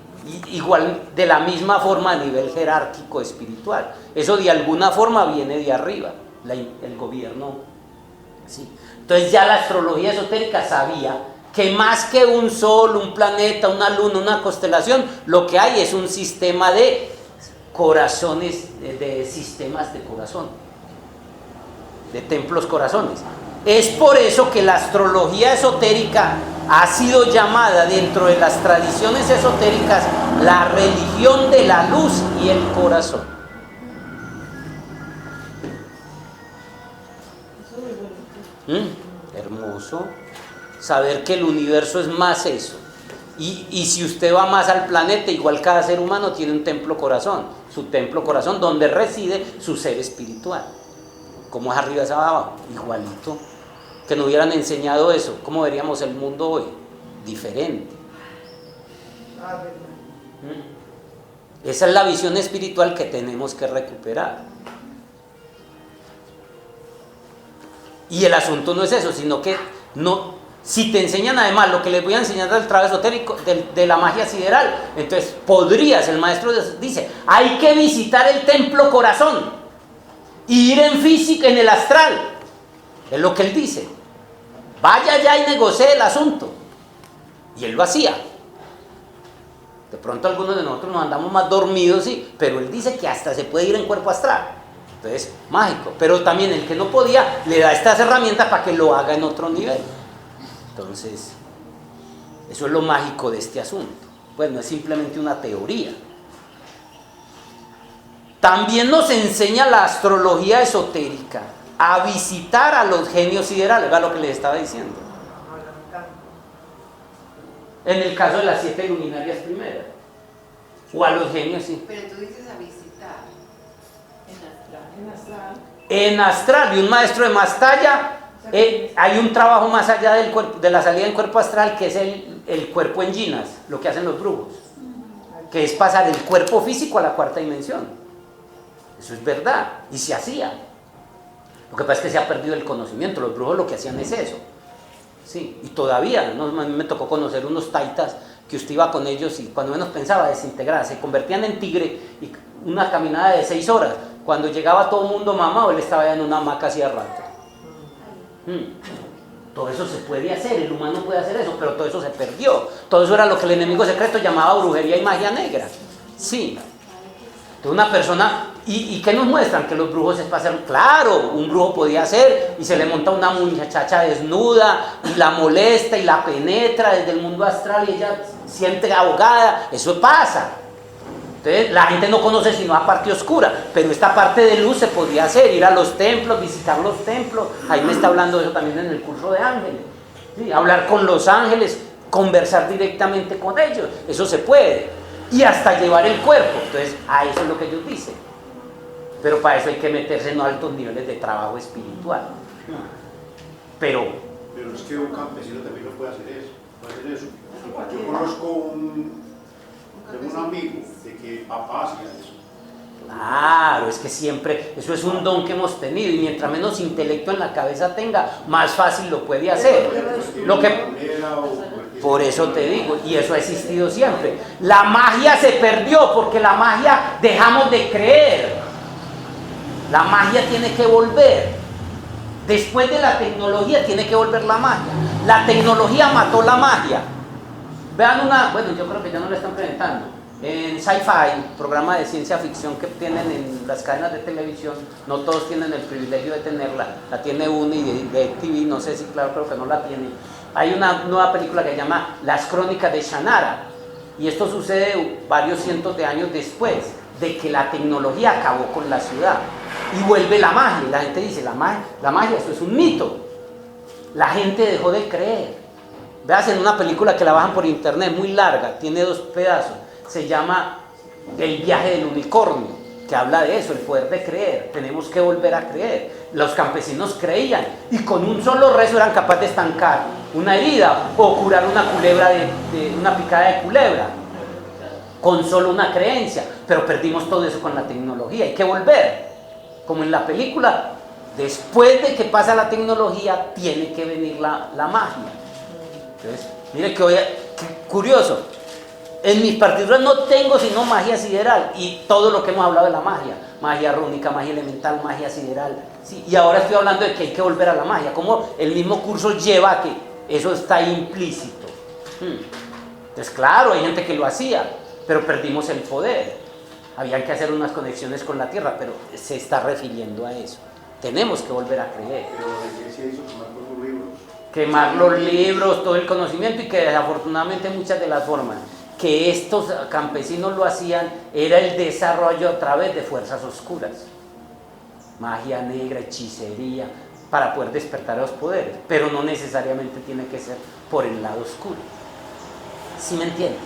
A: igual de la misma forma a nivel jerárquico espiritual. Eso de alguna forma viene de arriba, el gobierno. Sí. Entonces ya la astrología esotérica sabía que más que un sol, un planeta, una luna, una constelación, lo que hay es un sistema de corazones, de sistemas de corazón, de templos corazones. Es por eso que la astrología esotérica ha sido llamada dentro de las tradiciones esotéricas la religión de la luz y el corazón. Hermoso saber que el universo es más eso. Y si usted va más al planeta, igual cada ser humano tiene un templo corazón, su templo corazón donde reside su ser espiritual. Como es arriba es abajo, igualito. Que nos hubieran enseñado eso, ¿cómo veríamos el mundo hoy? Diferente. Esa es la visión espiritual que tenemos que recuperar. Y el asunto no es eso, sino que si te enseñan además lo que les voy a enseñar del trabajo esotérico, de la magia sideral, entonces el maestro dice, hay que visitar el templo corazón y ir en física, en el astral, es lo que él dice. Vaya allá y negocie el asunto. Y él lo hacía. De pronto algunos de nosotros nos andamos más dormidos, sí, pero él dice que hasta se puede ir en cuerpo astral. Entonces, mágico. Pero también el que no podía, le da estas herramientas para que lo haga en otro nivel. Entonces, eso es lo mágico de este asunto. Pues no es simplemente una teoría. También nos enseña la astrología esotérica a visitar a los genios siderales, ¿verdad lo que les estaba diciendo? En el caso de las 7 luminarias primeras, o a los genios, sí.
D: Pero tú dices a visitar.
A: En astral, y un maestro de más talla, hay un trabajo más allá del cuerpo, de la salida en cuerpo astral, que es el cuerpo en yinas, lo que hacen los brujos, que es pasar el cuerpo físico a la cuarta dimensión. Eso es verdad, y se hacía. Lo que pasa es que se ha perdido el conocimiento. Los brujos lo que hacían es eso. Sí, y todavía, ¿no? A mí me tocó conocer unos taitas que usted iba con ellos y cuando menos pensaba desintegrar, se convertían en tigre y una caminada de 6 horas. Cuando llegaba todo el mundo mamado, él estaba ya en una hamaca hacía rato. Todo eso se puede hacer, el humano puede hacer eso, pero todo eso se perdió. Todo eso era lo que el enemigo secreto llamaba brujería y magia negra. Sí. Entonces una persona, ¿y qué nos muestran? Que los brujos es para hacer, claro, un brujo podía hacer y se le monta una muchacha desnuda y la molesta y la penetra desde el mundo astral y ella siente ahogada, eso pasa. Entonces la gente no conoce sino la parte oscura, pero esta parte de luz se podía hacer, ir a los templos, visitar los templos. Ahí me está hablando de eso también en el curso de ángeles, ¿sí? Hablar con los ángeles, conversar directamente con ellos, eso se puede, y hasta llevar el cuerpo. Entonces a eso es lo que ellos dicen, pero para eso hay que meterse en altos niveles de trabajo espiritual. Pero
E: es que un campesino también no puede hacer eso, yo conozco tengo un amigo de que papá hacía eso.
A: Claro, es que siempre, eso es un don que hemos tenido, y mientras menos intelecto en la cabeza tenga, más fácil lo puede hacer. Por eso te digo, y eso ha existido siempre. La magia se perdió porque la magia dejamos de creer. La magia tiene que volver. Después de la tecnología tiene que volver la magia. La tecnología mató la magia. Vean bueno, yo creo que ya no la están presentando. En Sci-Fi, programa de ciencia ficción que tienen en las cadenas de televisión, no todos tienen el privilegio de tenerla. La tiene uno y de TV, no sé si, claro, creo que no la tiene. Hay una nueva película que se llama Las Crónicas de Shannara. Y esto sucede varios cientos de años después de que la tecnología acabó con la ciudad. Y vuelve la magia. Y la gente dice, la magia, esto es un mito. La gente dejó de creer. Veas en una película que la bajan por internet, muy larga, tiene 2 pedazos, se llama El viaje del unicornio, que habla de eso, el poder de creer. Tenemos que volver a creer. Los campesinos creían y con un solo rezo eran capaces de estancar una herida o curar una culebra de una picada de culebra, con solo una creencia. Pero perdimos todo eso con la tecnología. Hay que volver, como en la película, después de que pasa la tecnología tiene que venir la magia. Entonces, mire que curioso, en mis partituras no tengo sino magia sideral y todo lo que hemos hablado de la magia rúnica, magia elemental, magia sideral, sí, y ahora estoy hablando de que hay que volver a la magia, como el mismo curso lleva a que eso está implícito. Entonces claro, hay gente que lo hacía, pero perdimos el poder, habían que hacer unas conexiones con la tierra, pero se está refiriendo a eso, tenemos que volver a creer.
E: Pero la iglesia hizo
A: quemar los libros, todo el conocimiento, y que desafortunadamente muchas de las formas que estos campesinos lo hacían era el desarrollo a través de fuerzas oscuras, magia negra, hechicería, para poder despertar los poderes, pero no necesariamente tiene que ser por el lado oscuro. ¿Sí me entienden?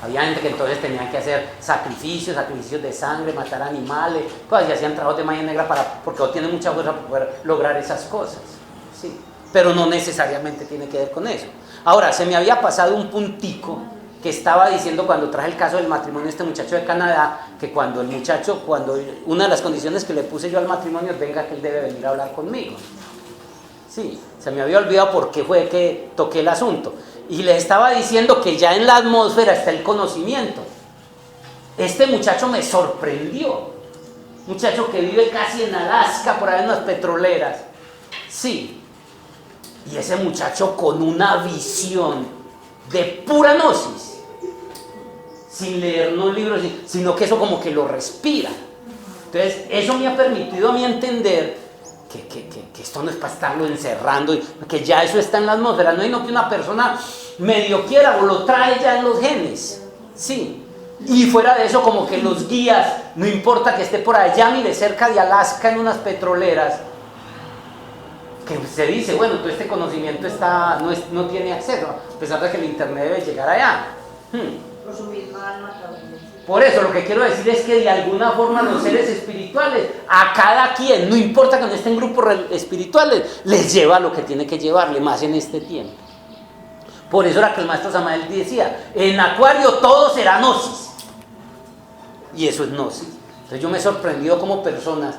A: Había gente que entonces tenían que hacer sacrificios de sangre, matar animales, cosas, y hacían trabajos de magia negra porque no tienen mucha fuerza para poder lograr esas cosas. Sí. Pero no necesariamente tiene que ver con eso. Ahora, se me había pasado un puntico que estaba diciendo cuando traje el caso del matrimonio de este muchacho de Canadá, que cuando una de las condiciones que le puse yo al matrimonio es venga que él debe venir a hablar conmigo. Sí, se me había olvidado por qué fue que toqué el asunto. Y les estaba diciendo que ya en la atmósfera está el conocimiento. Este muchacho me sorprendió. Muchacho que vive casi en Alaska, por ahí en las petroleras. Sí. Y ese muchacho con una visión de pura gnosis, sin leer los libros, sino que eso como que lo respira. Entonces, eso me ha permitido a mí entender que esto no es para estarlo encerrando, que ya eso está en la atmósfera, no que una persona medio quiera o lo trae ya en los genes. Sí. Y fuera de eso, como que los guías, no importa que esté por allá, mire, cerca de Alaska en unas petroleras, que se dice, bueno, todo este conocimiento no tiene acceso, a pesar de que el internet debe llegar allá.
C: Por su misma alma.
A: Por eso lo que quiero decir es que de alguna forma los seres espirituales, a cada quien, no importa que no estén en grupos espirituales, les lleva lo que tiene que llevarle, más en este tiempo. Por eso era que el maestro Samael decía, en Acuario todo será gnosis. Y eso es gnosis. Entonces yo me he sorprendido como personas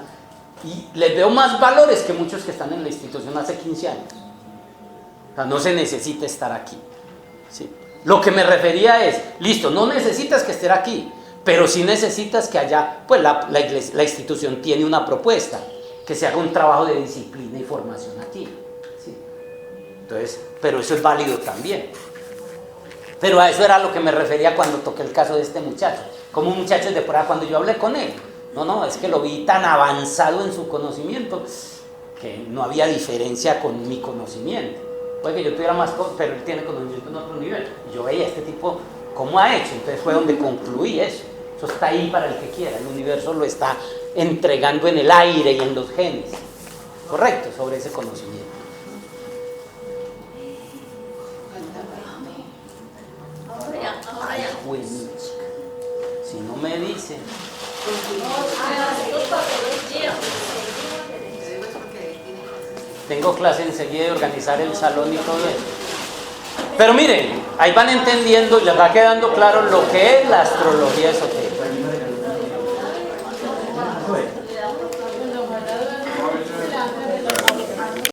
A: y les veo más valores que muchos que están en la institución hace 15 años. O sea, no se necesita estar aquí, ¿sí? Lo que me refería es, listo, no necesitas que esté aquí, pero sí necesitas que haya, pues la institución tiene una propuesta, que se haga un trabajo de disciplina y formación aquí. ¿Sí? Entonces, pero eso es válido también. Pero a eso era lo que me refería cuando toqué el caso de este muchacho. Como un muchacho de por ahí, cuando yo hablé con él, no, es que lo vi tan avanzado en su conocimiento que no había diferencia con mi conocimiento. Puede que yo tuviera más cosas, pero él tiene conocimiento en otro nivel. Y yo veía este tipo cómo ha hecho, entonces fue donde concluí eso. Eso está ahí para el que quiera, el universo lo está entregando en el aire y en los genes. Correcto, sobre ese conocimiento. Si no me dicen. Tengo clase enseguida de organizar el salón y todo eso. Pero miren, ahí van entendiendo y les va quedando claro lo que es la astrología esotérica.